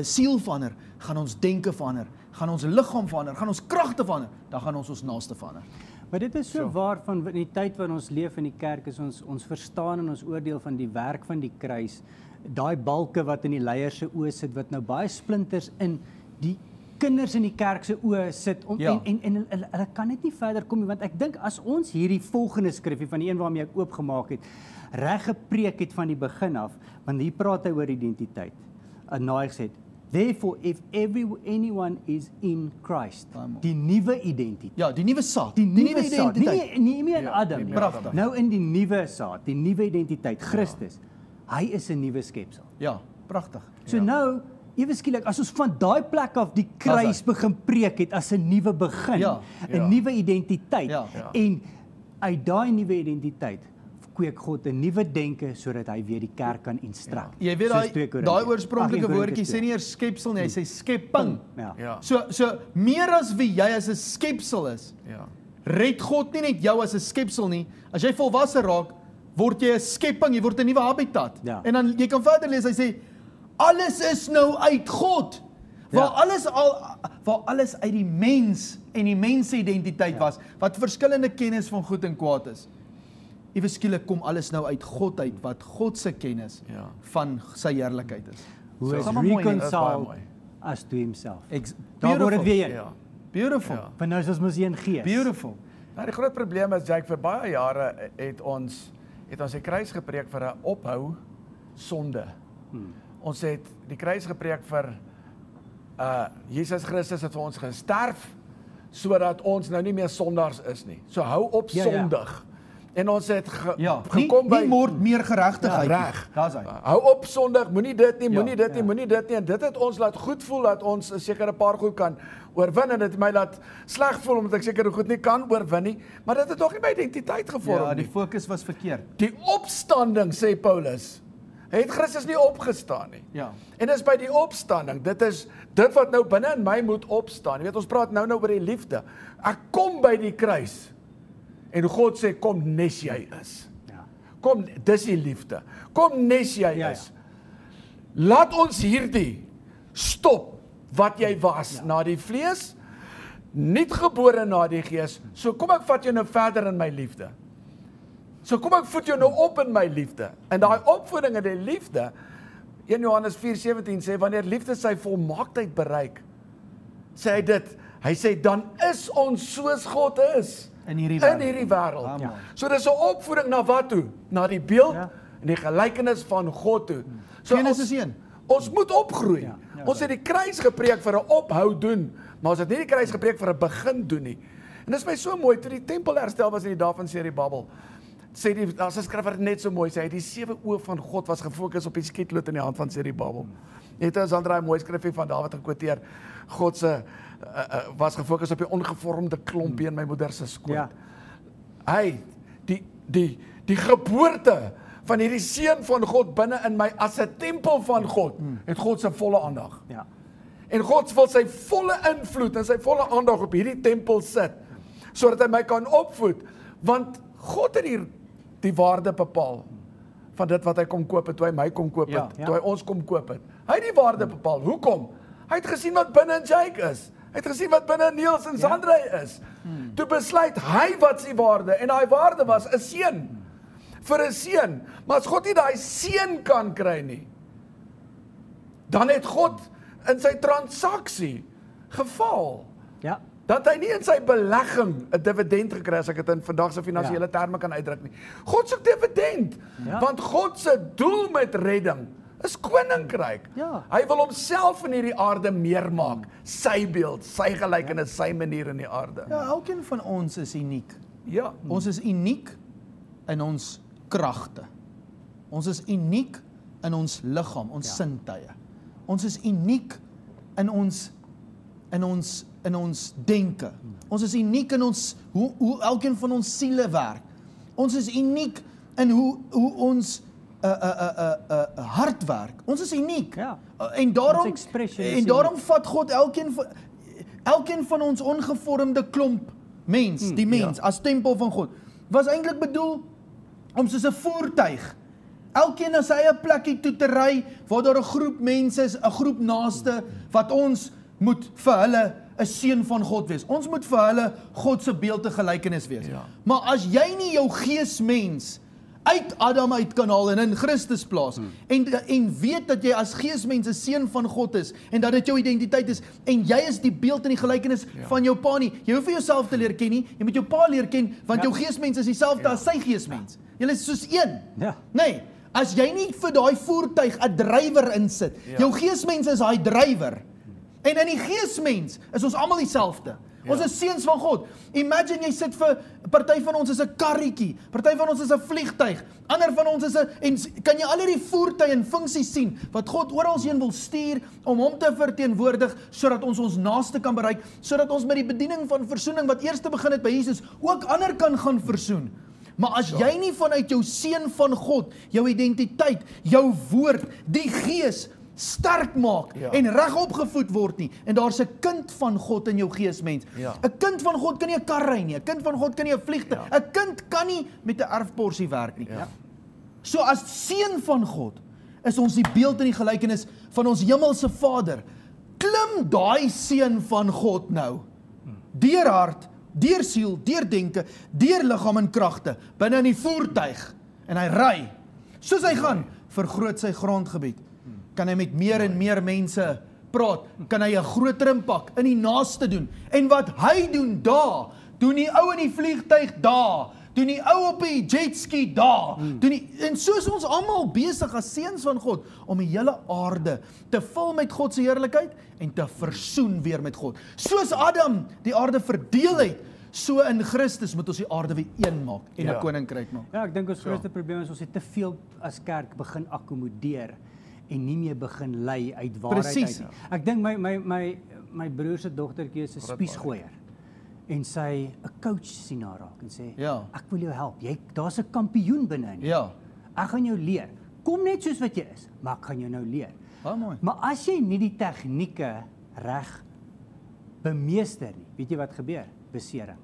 siel verander, gaan ons denke verander, gaan ons liggaam verander, gaan ons kragte verander, dan gaan ons naaste verander. Maar dit is so waar van in die tyd waarin ons leef in die kerk is ons verstaan en ons oordeel van die werk van die kruis. Daai balke wat in die leiers se oë sit wat nou baie splinters in die kinders in die kerk se oë sit en hulle kan net nie verder kom nie, want ek dink as ons hierdie volgende skrifgie van die een waarmee ek oopgemaak het reg gepreek het van die begin af, want hier praat hy oor identiteit. En nou hy gesê Therefore, if anyone is in Christ, die nuwe identiteit. Ja, die nuwe saad. Die nuwe identiteit. saad, nie meer in Adam nie. Pragtig. Nou in die nuwe saad, die nuwe identiteit, Christus. Hy is 'n nuwe skepsel. Ja, pragtig. So nou, ewe skielik, as ons van daai plek af die kruis begin preek het as 'n nuwe begin, 'n nuwe identiteit, en uit daai nuwe identiteit kweek God 'n nuwe denke sodat hy weer die kerk kan instruct. Jy weet daai oorspronklike woordjie sê nie eers skepsel nie, hy sê skepping. So meer as wie jy as 'n skepsel is. Red God nie net jou as 'n skepsel nie. As jy volwasse raak, word jy 'n skepping, jy word 'n nuwe habitat. En dan jy kan verder lees, hy sê alles is nou uit God. Waar alles uit die mens en die mensidentiteit was, wat verskillende kennis van goed en kwaad is. Ewe skielik kom alles nou uit God uit, wat God se kennis van sy heerlikheid is. Who is reconciled us to himself. Daar word dit weer een. Beautiful. Want nou is ons mos een gees. Beautiful. Nou die groot probleem is, Jake, vir baie jare het ons die kruis gepreek vir 'n ophou sonde. Ons het die kruis gepreek vir Jesus Christus het vir ons gesterf, sodat ons nou nie meer sondaars is nie. So hou op sondig. En ons het gekom by... Nie word meer geregtigheid. Reg. Daar's hy. Hou op sondig, moenie dit nie, moenie dit nie, moenie dit nie. En dit het ons laat goed voel, dat ons 'n sekere paar goed kan oorwin. En dit het my laat sleg voel, omdat ek sekere goed nie kan oorwin nie. Maar dit het nog nie my identiteit gevorm nie. Ja, die fokus was verkeerd. Die opstanding, sê Paulus, het Christus nie opgestaan nie. En dis by die opstanding, dit is dit wat nou binne in my moet opstaan. Jy weet, ons praat nou oor die liefde. Ek kom by die kruis. En God sê, kom nes jy is. Kom, dis die liefde. Kom nes jy is. Laat ons hierdie stop wat jy was na die vlees, nie gebore na die gees. So kom ek vat jou nou verder in my liefde. So kom ek voed jou nou op in my liefde. En daai opvoeding in die liefde, 1 Johannes 4:17 sê, wanneer liefde sy volmaaktheid bereik, sê hy dit, hy sê, dan is ons soos God is. In hierdie wêreld. So dis 'n opvoeding na wat toe? Na die beeld en die gelykenis van God toe. So ons moet opgroei. Ons het die kruis gepreek vir 'n ophou doen, maar ons het nie die kruis gepreek vir 'n begin doen nie. En dis my so mooi, toe die tempel herstel was in die dae van Zerubabel, sê die as 'n skrywer net so mooi sê, hy die 7 oë van God was gefokus op die skietloot in die hand van Zerubabel. Net as Andrei 'n mooi skrifgie van Dawid gekwoteer, God se was gefokus op die ongevormde klompie in my moeder se skoot. Hy die geboorte van hierdie seun van God binne in my as 'n tempel van God, het God se volle aandag. En God wil sy volle invloed en sy volle aandag op hierdie tempel sit, sodat hy my kan opvoed, want God het die waarde bepaal van dit wat hy kom koop het, toe hy my kom koop het, toe hy ons kom koop het. Hy het die waarde bepaal. Hoekom? Hy het gesien wat binne in Jake is. Hy het gesien wat binne Niels en Sandrey is. Toe besluit hy wat sy waarde, en daai waarde was 'n seun. Vir 'n seun. Maar as God nie daai seun kan kry nie, dan het God in sy transaksie gefaal. Dat hy nie in sy belegging 'n dividend gekry, as ek dit in vandag se finansiële terme kan uitdruk nie. God soek dividend, want God se doel met redding is koninkryk. Hy wil homself in hierdie aarde meer maak, sy beeld, sy gelykenis, sy manier in die aarde. Elkeen van ons is uniek. Ons is uniek in ons kragte. Ons is uniek in ons liggaam, ons sintuie. Ons is uniek in ons denke. Ons is uniek in ons hoe elkeen van ons siele werk. Ons is uniek in hoe ons hart werk. Ons is uniek. En daarom vat God elkeen van ons ongevormde klomp mens, die mens as tempel van God, was eintlik bedoel om soos 'n voertuig, elkeen na sy eie plekkie toe te ry, waar daar 'n groep mense is, 'n groep naaste, wat ons moet vir hulle 'n seun van God wees. Ons moet vir hulle God se beeld en gelykenis wees. Maar as jy nie jou geesmens uit Adam uit kan haal en in Christus plaas, en weet dat jy as geesmens 'n seun van God is, en dat dit jou identiteit is, en jy is die beeld en die gelykenis van jou pa nie, jy hoef nie jouself te leer ken nie, jy moet jou pa leer ken, want jou geesmens is dieselfde as sy geesmens. Julle is soos een. Nee, As jy nie vir daai voertuig 'n drywer insit, jou geesmens is daai drywer. En in die geesmens is ons almal dieselfde. Ons is seuns van God. Imagine jy sit vir, party van ons is 'n karretjie, party van ons is 'n vliegtuig, ander van ons is 'n, en kan jy al hierdie voertuie en funksies sien, wat God oralheen wil stuur, om hom te verteenwoordig, sodat ons ons naaste kan bereik, sodat ons met die bediening van versoening, wat eers te begin het by Jesus, ook ander kan gaan versoen. Maar as jy nie vanuit jou seun van God, jou identiteit, jou woord, die gees, sterk maak en reg opgevoed word nie, en daar's 'n kind van God in jou geesmens. 'n Kind van God kan nie 'n kar ry nie, 'n kind van God kan nie 'n vliegtuig, 'n kind kan nie met 'n erfporsie werk nie. So as seun van God, is ons die beeld en die gelykenis van ons hemelse Vader. Klim daai seun van God nou, deur hart, deur siel, deur denke, deur liggaam en kragte, binne in die voertuig, en hy ry. Soos hy gaan, vergroot sy grondgebied. Kan hy met meer en meer mense praat, kan hy 'n groter impak in die naaste doen. En wat hy doen daar, doen die ou in die vliegtuig daar, doen die ou op die jetski daar, en so is ons almal besig as seuns van God, om die hele aarde te vul met God se heerlikheid, en te versoen weer met God. Soos Adam die aarde verdeel het, so in Christus moet ons die aarde weer een maak, en 'n koninkryk maak. Ja, ek dink ons grootste probleem is, ons het te veel as kerk begin akkommodeer, en nie meer begin lei uit waarheid uit. Ek dink my broer se dogtertjie is 'n spiesgooier, en sy 'n coach sien haar raak en sê, ek wil jou help, daar's 'n kampioen binne in jou. Ek gaan jou leer. Kom net soos wat jy is, maar ek gaan jou nou leer. Mooi. Maar as jy nie die tegnieke reg bemeester nie, weet jy wat gebeur? Besering.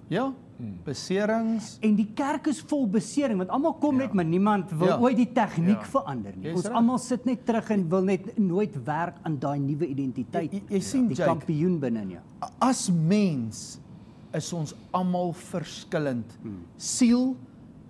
Beserings. En die kerk is vol besering, want almal kom net, maar niemand wil ooit die tegniek verander nie. Ons almal sit net terug en wil net nooit werk aan daai nuwe identiteit. Jy sien, die kampioen binne in jou. As mens is ons almal verskillend. Siel,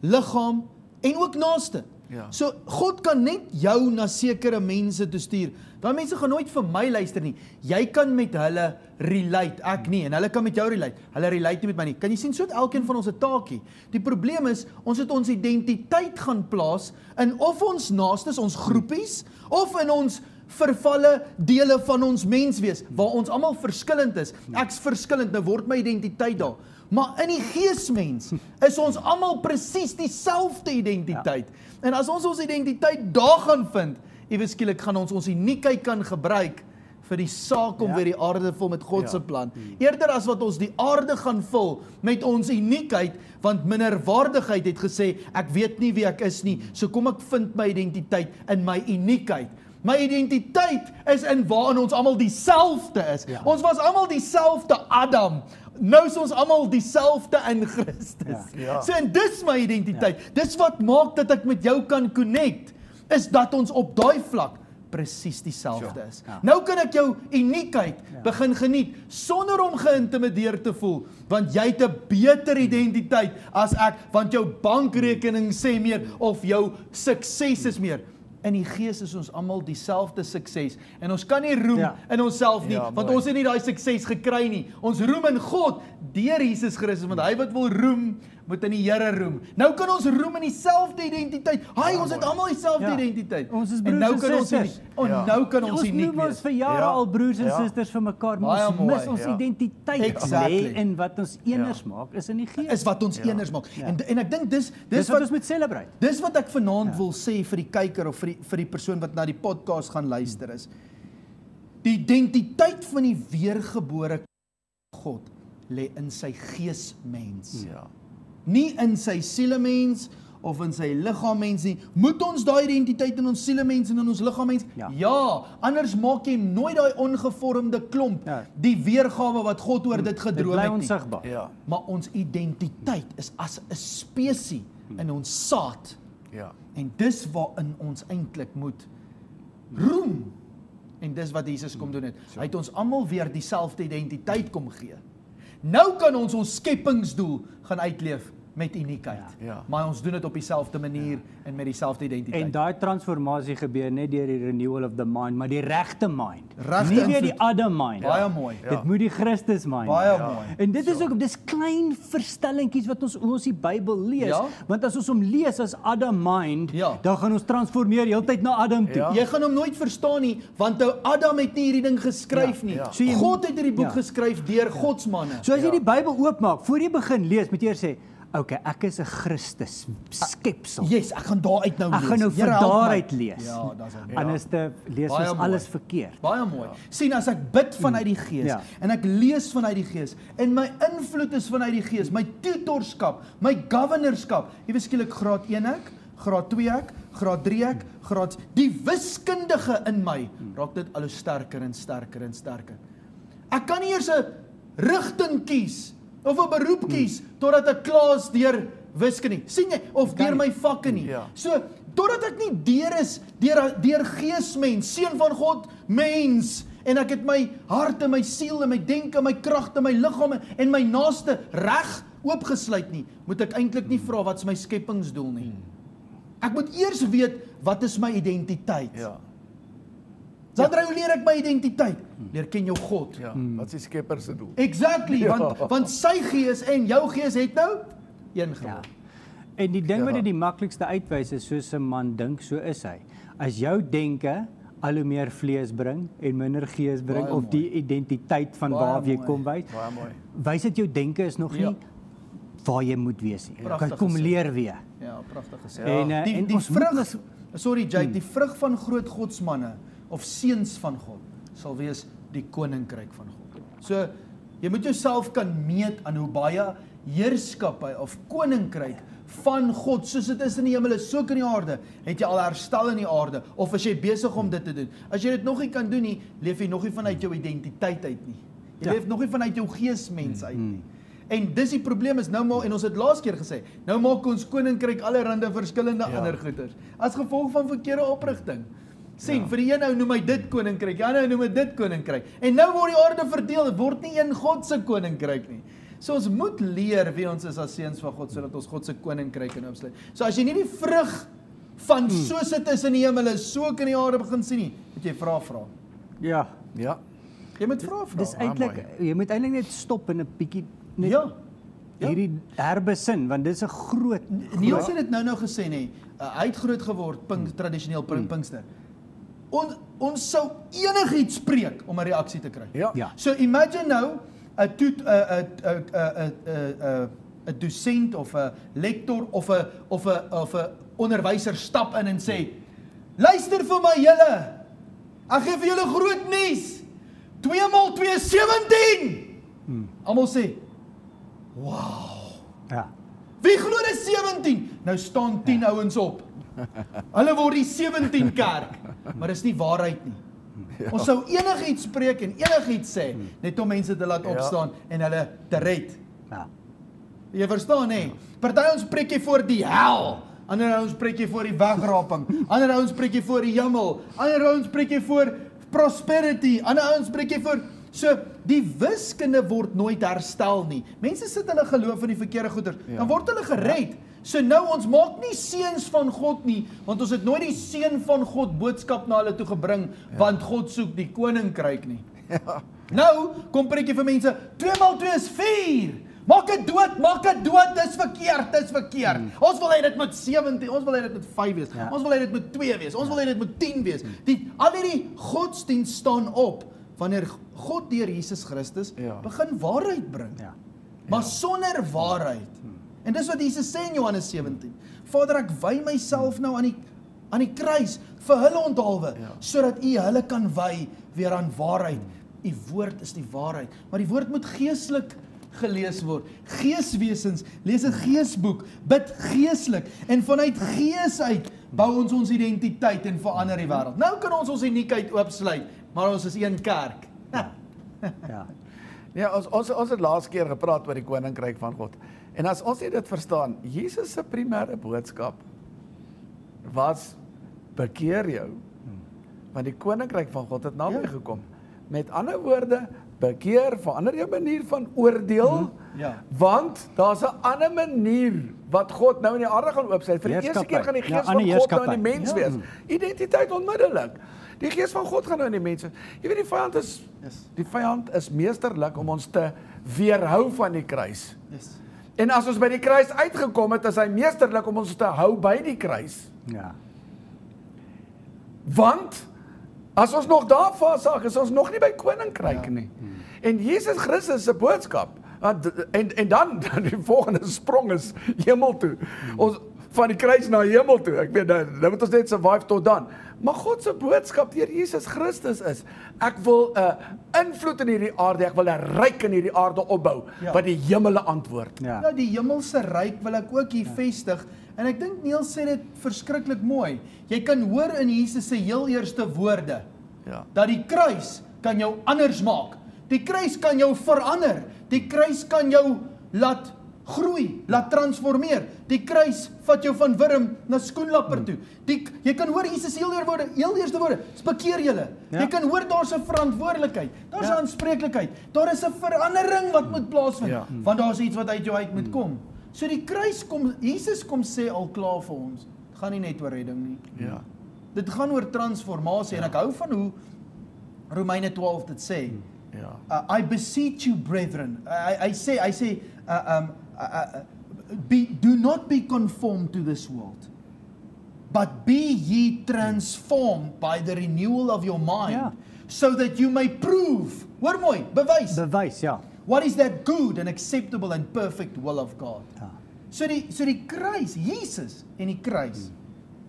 liggaam en ook naaste. So God kan net jou na sekere mense toe stuur. Daai mense gaan nooit vir my luister nie. Jy kan met hulle relate, ek nie, en hulle kan met jou relate. Hulle relate nie met my nie. Kan jy sien, so het elkeen van ons 'n taakie. Die probleem is, ons het ons identiteit gaan plaas in of ons naastes, ons groepies, of in ons vervalle dele van ons menswees, waar ons almal verskillend is. Ek's verskillend, nou word my identiteit daar. Maar in die geesmens is ons almal presies dieselfde identiteit. En as ons ons identiteit daar gaan vind, ewe skielik gaan ons uniekheid kan gebruik vir die saak om weer die aarde vul met God se plan. Eerder as wat ons die aarde gaan vul met ons uniekheid, want minderwaardigheid het gesê, ek weet nie wie ek is nie, so kom ek vind my identiteit in my uniekheid. My identiteit is in waarin ons almal dieselfde is. Ons was almal dieselfde Adam. Nou is ons almal dieselfde in Christus. So en dis my identiteit. Dis wat maak dat ek met jou kan connect, is dat ons op daai vlak presies dieselfde is. Nou kan ek jou uniekheid begin geniet, sonder om geïntimideer te voel, want jy het 'n beter identiteit as ek, want jou bankrekening sê meer, of jou sukses is meer. In die gees is ons almal dieselfde sukses, en ons kan nie roem in onsself nie, want ons het nie daai sukses gekry nie. Ons roem in God deur Jesus Christus, want hy wat wil roem, moet in die Here roem. Nou kan ons roem in dieselfde identiteit. Ons het almal dieselfde identiteit. Ons is broers en susters. Nou kan ons uniek wees. Ons noem ons vir jare al broers en susters vir mekaar, maar ons mis ons identiteit. Lê in wat ons eners maak, is in die gees. Is wat ons eners maak. En ek dink dis wat ons moet celebrate. Dis wat ek vanaand wil sê vir die kyker, of vir die persoon wat na die podcast gaan luister is. Die identiteit van die weergebore God lê in sy geesmens. Nie in sy sielemens of in sy liggaamens nie. Moet ons daai identiteit in ons sielemens en in ons liggaamens? Ja, anders maak jy nooit daai ongevormde klomp, die weergawe wat God oor dit gedroom het nie. Dit bly onsigbaar. Maar ons identiteit is as 'n spesie in ons saad. En dis waarin ons eintlik moet roem. En dis wat Jesus kom doen het. Hy het ons almal weer dieselfde identiteit kom gee. Nou kan ons skepingsdoel gaan uitleef met uniekheid. Ja. Maar ons doen dit op dieselfde manier en met dieselfde identiteit. En daai transformasie gebeur net deur die renewal of the mind, maar die regte mind. Regte Nie weer die invloed. other mind. Baie mooi. Dit moet die Christus mind. Baie mooi. En dit is ook, dis klein verstellingkies wat ons die Bybel lees, Ja. want as ons hom lees as Adam mind, Ja. dan gaan ons transformeer heeltyd na Adam toe. Ja. Jy gaan hom nooit verstaan nie, want Adam het nie hierdie ding geskryf nie. ja. So jy God het hierdie boek ja. geskryf deur godsmanne. So as jy die Bybel oopmaak, voor jy begin lees, moet jy eers sê, okay, ek is 'n Christus skepsel. Yes, ek gaan daaruit nou lees. Ek gaan nou Here, van help my. daaruit lees. Ja, dis Anders te lees Baie ons mooi. alles verkeerd. Baie mooi. sien as ek bid vanuit die Gees Ja. en ek lees vanuit die Gees en my invloed is vanuit die Gees, my tutorskap, my governorskap. Jy weet skielik graad 1 ek, graad 2 ek, graad 3 ek, graad die wiskundige in my raak dit al hoe sterker en sterker en sterker. Ek kan nie eers 'n rigting kies of 'n beroep kies totdat ek klaar is deur wiskunde nie. sien jy of deur my vakke nie. Ja. So totdat ek nie deur is deur geesmens, seun van God, mens en ek het my hart en my siel en my denke, my kragte, my liggaam en my naaste reg oopgesluit nie, moet ek eintlik nie vra wat is my skepingsdoel nie. Ek moet eers weet wat is my identiteit. Ja. Sandra, hoe leer ek my identiteit? Leer ken jou God. Ja. Wat is die Skepper se doel? Exactly, want sy gees en jou gees het nou een Ja. geword. En die ding wat Ja. dit die maklikste uitwys is, soos 'n man dink, so is hy. As jou denke al hoe meer vlees bring en minder gees bring, Baie of die mooi. identiteit van Baie waar jy mooi. kom wys, Baie mooi. wys dit jou denke is nog Ja. nie waar jy moet wees nie. Pragtig Kom gesê. leer weer. Ja, pragtig gesê. En, en Die ons moet vrug, sorry Jake, die vrug van groot godsmanne of seuns van God sal wees die koninkryk van God. So jy moet jouself kan meet aan hoe baie heerskappy of koninkryk van God, soos dit is in die hemel, is so ook in die aarde. Het jy al herstel in die aarde of is jy besig om dit te doen? As jy dit nog nie kan doen nie, leef jy nog nie vanuit jou identiteit uit nie. Jy Ja. leef nog nie vanuit jou geesmens uit nie. En dis die probleem is nou maar, en ons het laas keer gesê, nou maak ons koninkryk allerhande verskillende ander goeders as gevolg van verkeerde oprigting. Sien, vir die een nou noem hy dit koninkryk, die ander noem hy dit koninkryk. En nou word die aarde verdeel, dit word nie een God se koninkryk nie. So ons moet leer wie ons is as seuns van God sodat ons God se koninkryk kan opsluit. So as jy nie die vrug van soos dit is in die hemel is, so ook in die aarde begin sien nie, moet jy vra. Ja. Ja. Jy moet vra. Dis eintlik, jy moet eintlik net stop en 'n bietjie net Ja. Ja. hierdie herbesin, want dit is 'n groot Niels het dit nou gesê nê. Hy het groot geword tradisioneel Pinkster. Ons sou enigiets preek om 'n reaksie te kry. Ja. Ja. So imagine nou 'n dosent of 'n lektor of 'n onderwyser stap in en sê: "Luister vir my julle. Ek gee vir julle groot nuus. 2 x 2 is 17." Almal sê: ja. "Wie glo dit is 17?" Nou staan 10 ouens op. Hulle word die 17 kerk, maar dis nie waarheid nie. Ons sou enigiets spreek en enigiets sê net om mense te laat opstaan en hulle te red. Ja. Jy verstaan hè? Party ons preek jy voor die hel, ander ouens preek jy voor die wegraping, ander ouens preek jy voor die hemel, ander ouens preek jy voor prosperity, ander ouens preek jy voor so die wiskunde word nooit herstel nie. Mense sit hulle geloof in die verkeerde goeders, dan word hulle gered. So nou ons maak nie seuns van God nie, want ons het nooit die seun van God boodskap na hulle toe gebring, want God soek die koninkryk nie. Nou kom preek jy vir mense, 2 x 2 is 4. Maak dit dood, dis verkeerd. Ons wil hê dit moet 17, ons wil hê dit moet 5 wees. Ja. Ons wil hê dit moet 2 wees. Ons wil hê dit moet 10 wees. Al hierdie godsdienst staan op wanneer God deur Jesus Christus begin waarheid bring. Ja. Maar sonder waarheid. En dis wat Jesus sê in Johannes 17. Vader, ek wy myself nou aan die kruis vir hulle onthaalwe, sodat U hulle kan wy weer aan waarheid. U woord is die waarheid, maar die woord moet geestelik gelees word. Geeswesens, lees 'n geesboek, bid geestelik en vanuit gees uit bou ons identiteit en verander die wêreld. Nou kan ons uniekheid oopsluit, maar ons is een kerk. Ja. Ja, ons het laas keer gepraat oor die koninkryk van God. En as ons dit verstaan, Jesus se primêre boodskap was bekeer jou. Want die koninkryk van God het naby gekom. Met ander woorde, bekeer, verander jou manier van oordeel, Ja. want daar's 'n ander manier wat God nou in die aarde gaan oopsluit. Vir die eerste Heerskappy. keer gaan die Ja, gees van ander God nou in heerskappy. die mens wees. Identiteit onmiddellik. Die gees van God gaan nou in die mens wees. Jy weet die vyand is meesterlik om ons te weerhou van die kruis. Yes. En as ons by die kruis uitgekom het, is hy meesterlik om ons te hou by die kruis. Ja. Want as ons nog daar vashaak, is ons nog nie by koninkryk nie. En Jesus Christus se boodskap, en dan die volgende sprong is hemel toe. Ons van die kruis na hemel toe. Ek weet nou moet ons net survive tot dan. Maar God se boodskap deur Jesus Christus is, ek wil 'n invloed in hierdie aarde, ek wil 'n ryk in hierdie aarde opbou, wat die hemele antwoord. Ja. Ja, die hemelse ryk wil ek ook hier vestig. En ek dink Niels sê dit verskriklik mooi. Jy kan hoor in Jesus se heel eerste woorde, Ja. dat die kruis kan jou anders maak. Die kruis kan jou verander. Die kruis kan jou laat groei, laat transformeer. Die kruis vat jou van wurm na skoenlapper toe. Jy kan hoor Jesus se heel eerste woorde, bekeer julle. Ja. Jy kan hoor daar's 'n verantwoordelikheid, daar's 'n Ja. aanspreeklikheid, daar is 'n verandering wat moet plaasvind, Ja. want daar's iets wat uit jou uit moet kom. So die kruis kom, Jesus kom sê al klaar vir ons, dit gaan nie net oor redding nie. Ja. Dit gaan oor transformasie en ek hou van hoe Romeine 12 dit sê. Ja. I beseech you, brethren. I say, do not be conformed to this world, but be ye transformed by the renewal of your mind, Ja. so that you may prove, hoor mooi, bewys, Bewys, ja. what is that good and acceptable and perfect will of God. Ja. So die kruis, Jesus en die kruis,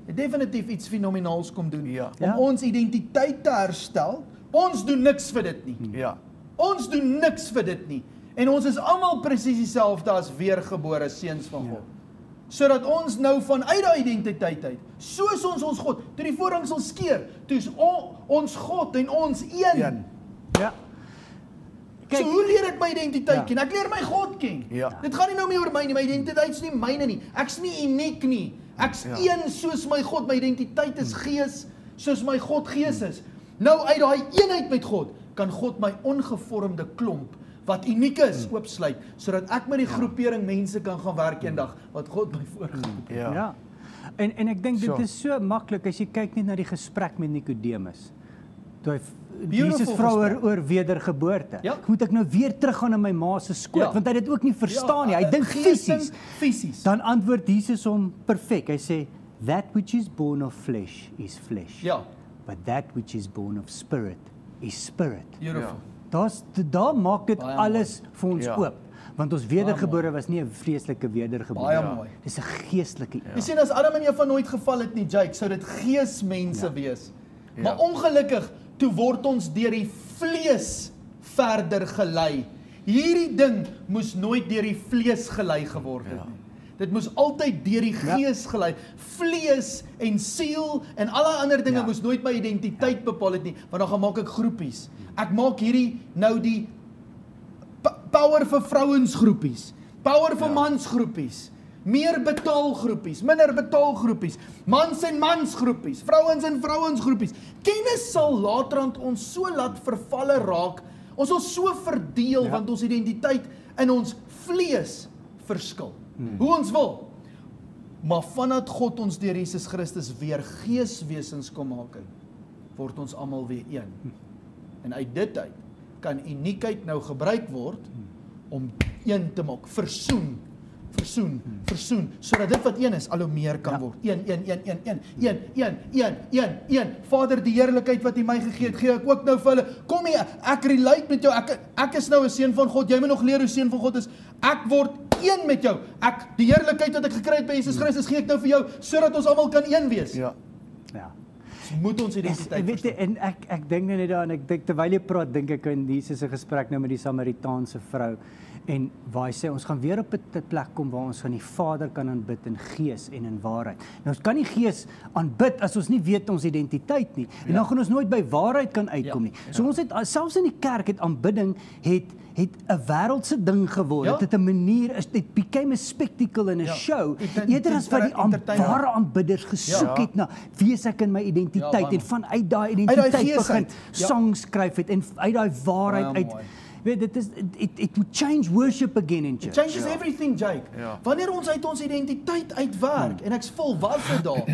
het definitief iets fenomenaals kom doen, Ja. om Ja. ons identiteit te herstel. Ons doen niks vir dit nie. Ja. Ons doen niks vir dit nie. En ons is almal presies dieselfde as weergebore seuns van God. Sodat ons nou vanuit daai identiteit uit, soos ons God, toe die voorhangsel skeur, toe is ons God en ons een. Ja. So hoe leer ek my identiteit Ja. ken? Ek leer my God ken. Ja. Dit gaan nie nou meer oor my nie, my identiteit is nie myne nie. Ek's nie uniek nie. Ek's een soos my God, my identiteit is gees, soos my God gees is. Nou uit daai eenheid met God, kan God my ongevormde klomp wat uniek is, oopsluit, sodat ek met die groepering mense kan gaan werk eendag, wat God my voorgeroep het. Ja. Ja. En ek dink dit So. is so maklik as jy kyk net na die gesprek met Nikodemus. Toe hy Beautiful Jesus vra gesprek. oor wedergeboorte. Ja. Moet ek nou weer teruggaan in my ma se skoot, Ja. want hy het dit ook nie verstaan nie. Hy dink fisies. Fisies. Dan antwoord Jesus hom perfek. Hy sê, that which is born of flesh is flesh. Ja, But that which is born of spirit is spirit. beautiful. Daar maak dit Baie alles vir ons Ja. oop. Want ons wedergebore was nie 'n vleeslike wedergebore. Baie mooi. Dis 'n geestelike Jy sien, as Adam en Eva nooit geval het nie, Jake, sou dit geesmense wees. Ja. Maar ongelukkig, toe word ons deur die vlees verder gelei. Hierdie ding moes nooit deur die vlees gelei geword het nie. Dit moes altyd deur die gees gelei. Vlees en siel en alle ander dinge moes nooit my identiteit bepaal het nie, want dan gaan maak ek groepies. Ek maak hierdie nou die power vir vrouensgroepies, power vir mansgroepies, meer betaalgroepies, minder betaalgroepies, mans en mansgroepies, vrouens en vrouensgroepies. Kennis sal laterand ons so laat vervalle raak. Ons sal so verdeel want ons identiteit in ons vlees verskil. Hoe ons wil. Maar vandat God ons deur Jesus Christus weer geeswesens kom maak het, word ons almal weer een. En uit dit uit kan uniekheid nou gebruik word om een te maak, versoen, sodat dit wat een is al hoe meer kan word. Een. Vader, die heerlikheid wat U my gegee het, gee ek ook nou vir hulle. Kom hier, ek relate met jou. Ek is nou 'n seun van God. Jy moet nog leer hoe seun van God is. Ek word een met jou. Die heerlikheid wat ek gekry het by Jesus Christus gee ek nou vir jou sodat ons almal kan een wees. Ja. Ja. Moet ons identiteit Weet jy, verstaan. en ek dink net daaraan, ek dink terwyl jy praat, dink ek aan Jesus se gesprek nou met die Samaritaanse vrou en waar hy sê ons gaan weer op 'n plek kom waar ons van die Vader kan aanbid in gees en in waarheid. Nou ons kan nie gees aanbid as ons nie weet ons identiteit nie. En dan gaan ons nooit by waarheid kan uitkom nie. So ons het selfs in die kerk het aanbidding het het 'n wêreldse ding geword. Ja. Dit het 'n manier, it became a spectacle and a show. Eerder as wat die ware aanbidders gesoek het na wie is ek in my identiteit en vanuit daai identiteit begin song skryf het en uit daai waarheid uit. Weet, it would change worship again in church. It changes everything, Jake. Wanneer ons uit ons identiteit uitwerk en ek's volwasse daar.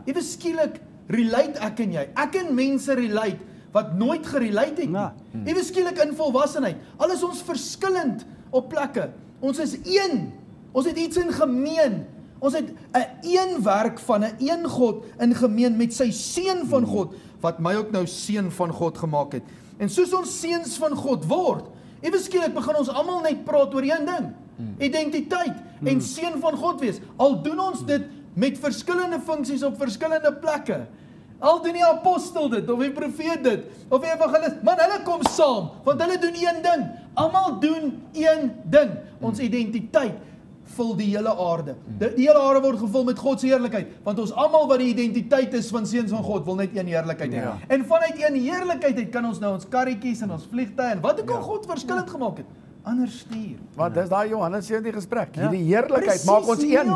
Ewe skielik relate ek en jy. Ek en mense relate wat nooit gerelate het nie. Ewe skielik in volwassenheid. Al is ons verskillend op plekke. Ons is een. Ons het iets in gemeen. Ons het 'n eenwerk van 'n een God in gemeen met sy seun van God wat my ook nou seun van God gemaak het. En soos ons seuns van God word, ewe skielik begin ons almal net praat oor een ding. Identiteit en seun van God wees. Al doen ons dit met verskillende funksies op verskillende plekke. Al doen die apostel dit, of die profeet dit, of die evangelist, man, hulle kom saam, want hulle doen een ding. Almal doen een ding. Ons identiteit vul die hele aarde. Die hele aarde word gevul met God se heerlikheid, want ons almal wat die identiteit is van seuns van God, wil net een heerlikheid hê. En vanuit een heerlikheid uit kan ons nou ons karretjies en ons vliegtye en wat ook al God verskillend gemaak het, anders stuur. Want dis daai Johannes 17 gesprek. Hierdie heerlikheid maak ons een.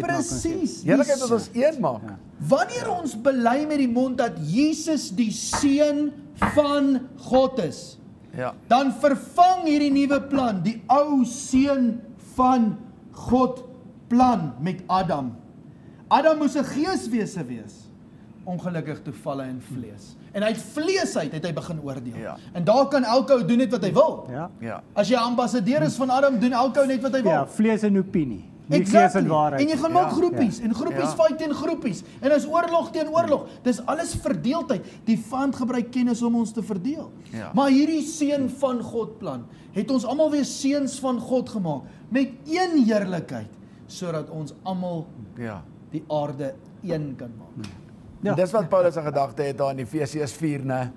Presies. Heerlikheid wat ons een maak. Wanneer ons bely met die mond dat Jesus die seun van God is, dan vervang hierdie nuwe plan die ou seun van God plan met Adam. Adam moes 'n geeswese wees, ongelukkig toe val hy in vlees. En uit vlees uit het hy begin oordeel. En daar kan elke ou doen net wat hy wil. As jy 'n ambassadeur is van Adam, doen elke ou net wat hy wil. Ja, vlees en opinie. Exactly. En jy gaan maak groepies, en groepies fight teen groepies, en is oorlog teen oorlog. Dis alles verdeeldheid. Die vyand gebruik kennis om ons te verdeel. Maar hierdie seun van God plan, het ons almal weer seuns van God gemaak, met een heerlikheid, sodat ons almal die aarde een kan maak. Dis wat Paulus se gedagte het daar in Efesiërs 4, né?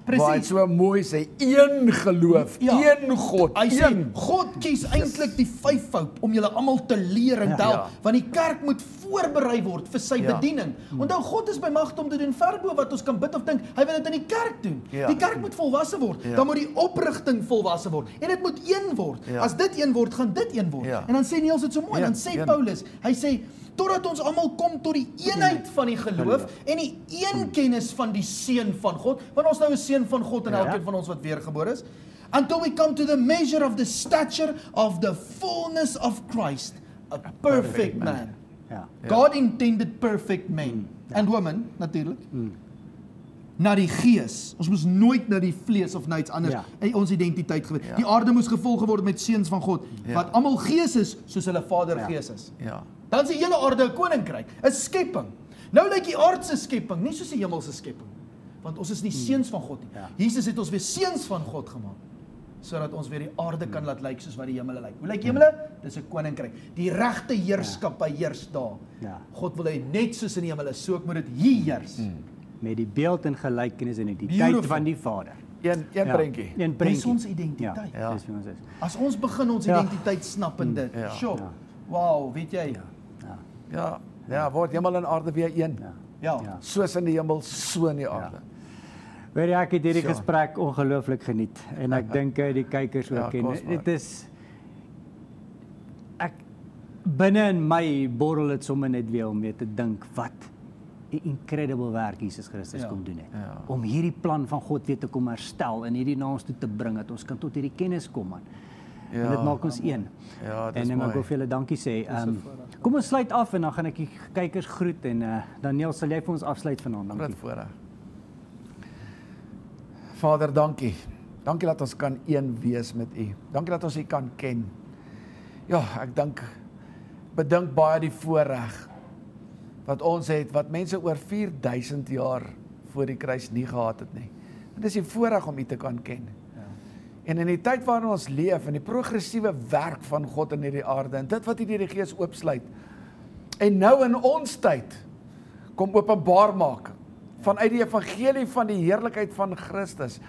Waar hy so mooi sê, een geloof, een God, hy sê, God kies eintlik die vyfvoud om julle almal te leer en te help, want die kerk moet voorberei word vir sy bediening. Onthou, God is by magte om te doen ver bo wat ons kan bid of dink. Hy wil dit in die kerk doen. Die kerk moet volwasse word. Dan moet die oprigting volwasse word. En dit moet een word. As dit een word, gaan dit een word. En dan sê Niels dit so mooi, dan sê Paulus, hy sê, totdat ons almal kom tot die eenheid van die geloof en die een kennis van die seun van God, want ons nou 'n seun van God en elkeen van ons wat weergebore is, until we come to the measure of the stature of the fullness of Christ, a perfect man. God intended perfect men and women, natuurlik. Na die gees. Ons moes nooit na die vlees of na iets anders ons identiteit geweet. Die aarde moes gevul geword met seuns van God, wat almal gees is, soos hulle Vader gees is. Dan is die hele aarde 'n koninkryk, 'n skepping. Nou lyk die aardse skepping nie soos die hemelse skepping, want ons is nie seuns van God nie. Jesus het ons weer seuns van God gemaak, sodat ons weer die aarde kan laat lyk soos wat die hemele lyk. Hoe lyk die hemele? Dis 'n koninkryk. Die regte heerskappy heers daar. God wil hê net soos in die hemele, so ek moet dit hier heers. Met die beeld en gelykenis en identiteit van die Vader. Een prentjie. Dis ons identiteit. Dis wie ons is. As ons begin ons identiteit snap in dit, wow, weet jy? Word hemel en aarde weer een. Soos in die hemel, so in die aarde. Weet jy, ek het hierdie gesprek ongelooflik geniet, en ek dink die kykers ook, en dit is, binne in my borrel het sommer net weer om mee te dink, wat 'n incredible werk Jesus Christus kom doen het. Om hierdie plan van God weer te kom herstel en hierdie na ons toe te bring, dat ons kan tot hierdie kennis kom, man. En dit maak ons een. En ek wil vir julle dankie sê. Kom ons sluit af en dan gaan ek die kykers groet en Daniel, sal jy vir ons afsluit vanaand? Dankie. Vader, dankie. Dankie dat ons kan een wees met U. Dankie dat ons U kan ken. Ja, ek bedink baie die voorreg wat ons het, wat mense oor 4000 jaar voor die kruis nie gehad het nie. Dit is die voorreg om U te kan ken. En in die tyd waarin ons leef, in die progressiewe werk van God in hierdie aarde, en dit wat U deur die Gees oopsluit, en nou in ons tyd, kom openbaar maak, vanuit die evangelie van die heerlikheid van Christus,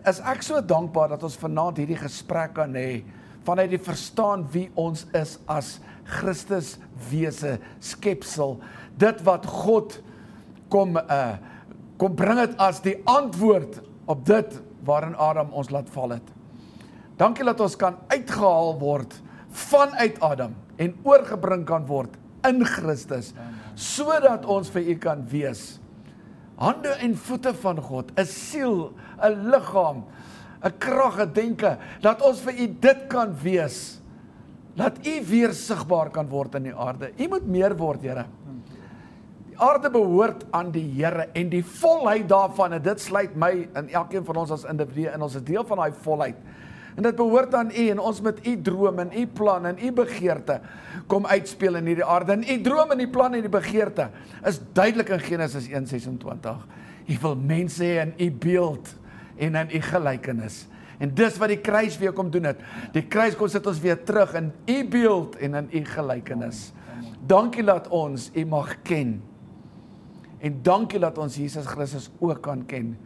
is ek so dankbaar dat ons vanaand hierdie gesprek kan hê, vanuit die verstaan wie ons is as Christus wese, skepsel, dit wat God kom bring het as die antwoord op dit waarin Adam ons laat val het. Dankie dat ons kan uitgehaal word vanuit Adam en oorgebring kan word in Christus, sodat ons vir U kan wees. Hande en voete van God, 'n siel, 'n liggaam, 'n krag, 'n denke, dat ons vir U dit kan wees. Laat U weer sigbaar kan word in die aarde. U moet meer word, Here. Die aarde behoort aan die Here en die volheid daarvan, en dit sluit my en elkeen van ons as individu, en ons is deel van daai volheid. En dit behoort aan U, en ons met U droom en U plan en U begeerte kom uitspeel in hierdie aarde. En U droom en U plan en die begeerte is duidelik in Genesis 1:26. U wil mense hê in U beeld en in U gelykenis. En dis wat die kruis weer kom doen het. Die kruis kom sit ons weer terug in U beeld en in U gelykenis. Dankie dat ons U mag ken. En dankie dat ons Jesus Christus ook kan ken.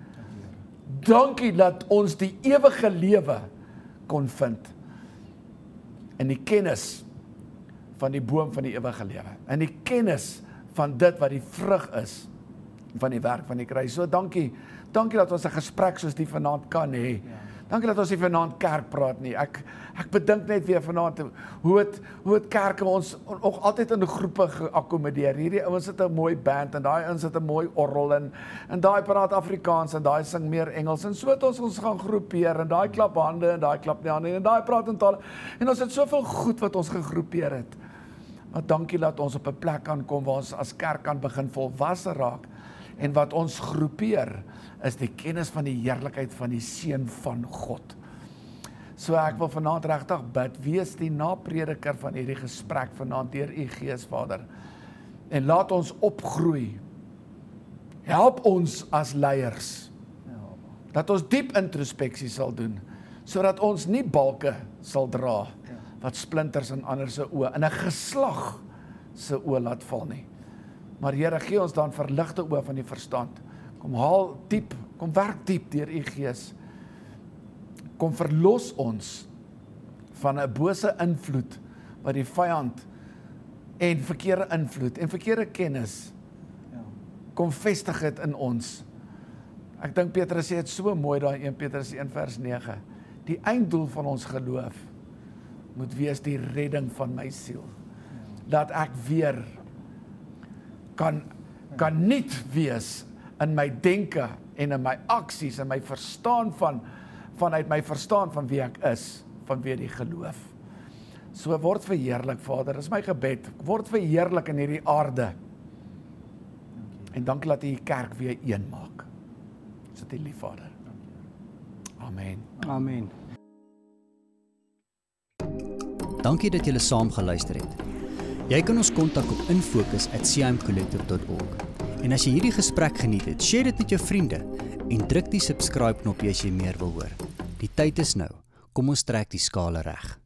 Dankie dat ons die ewige lewe kon vind in die kennis van die boom van die ewige lewe, in die kennis van dit wat die vrug is van die werk van die kruis. So dankie dat ons 'n gesprek soos die vanaand kan hê. Dankie dat ons nie vanaand kerk praat nie. Ek bedink net weer vanaand hoe het kerke ons ook altyd in groepe geakkommodeer. Hierdie ouens het 'n mooi band en daai ouens het 'n mooi orgel en daai praat Afrikaans en daai sing meer Engels en so het ons gaan groepeer en daai klap hande en daai klap nie hande en daai praat in tale en ons het soveel goed wat ons gegroepeer het. Maar dankie dat ons op 'n plek kan kom waar ons as kerk kan begin volwasse raak en wat ons groepeer is die kennis van die heerlikheid van die Seun van God. So ek wil vanaand regtig bid, wees die naprediker van hierdie gesprek vanaand deur U Gees, Vader. En laat ons opgroei. Help ons as leiers. Dat ons diep introspeksie sal doen, sodat ons nie balke sal dra wat splinters in ander se oë, in 'n geslag se oë laat val nie. Maar Here, gee ons dan verligte oë van die verstand. Kom haal diep, kom werk diep deur U Gees. Kom verlos ons van 'n bose invloed wat die vyand en verkeerde invloed en verkeerde kennis kom vestig het in ons. Ek dink Petrus sê dit so mooi daar in 1 Petrus 1:9. Die einddoel van ons geloof moet wees die redding van my siel. Dat ek weer kan nuut wees in my denke en in my aksies en my verstaan vanuit my verstaan van wie ek is, van wie die geloof. So word verheerlik, Vader, is my gebed, word verheerlik in hierdie aarde. En dankie dat U die kerk weer een maak. Is dit lief, Vader? Amen. Amen. Dankie dat julle saam geluister het. Jy kan ons kontak op infocus@cmcollective.org. En as jy hierdie gesprek geniet het, share dit met jou vriende en druk die subscribe knoppie as jy meer wil hoor. Die tyd is nou. Kom ons trek die skale reg.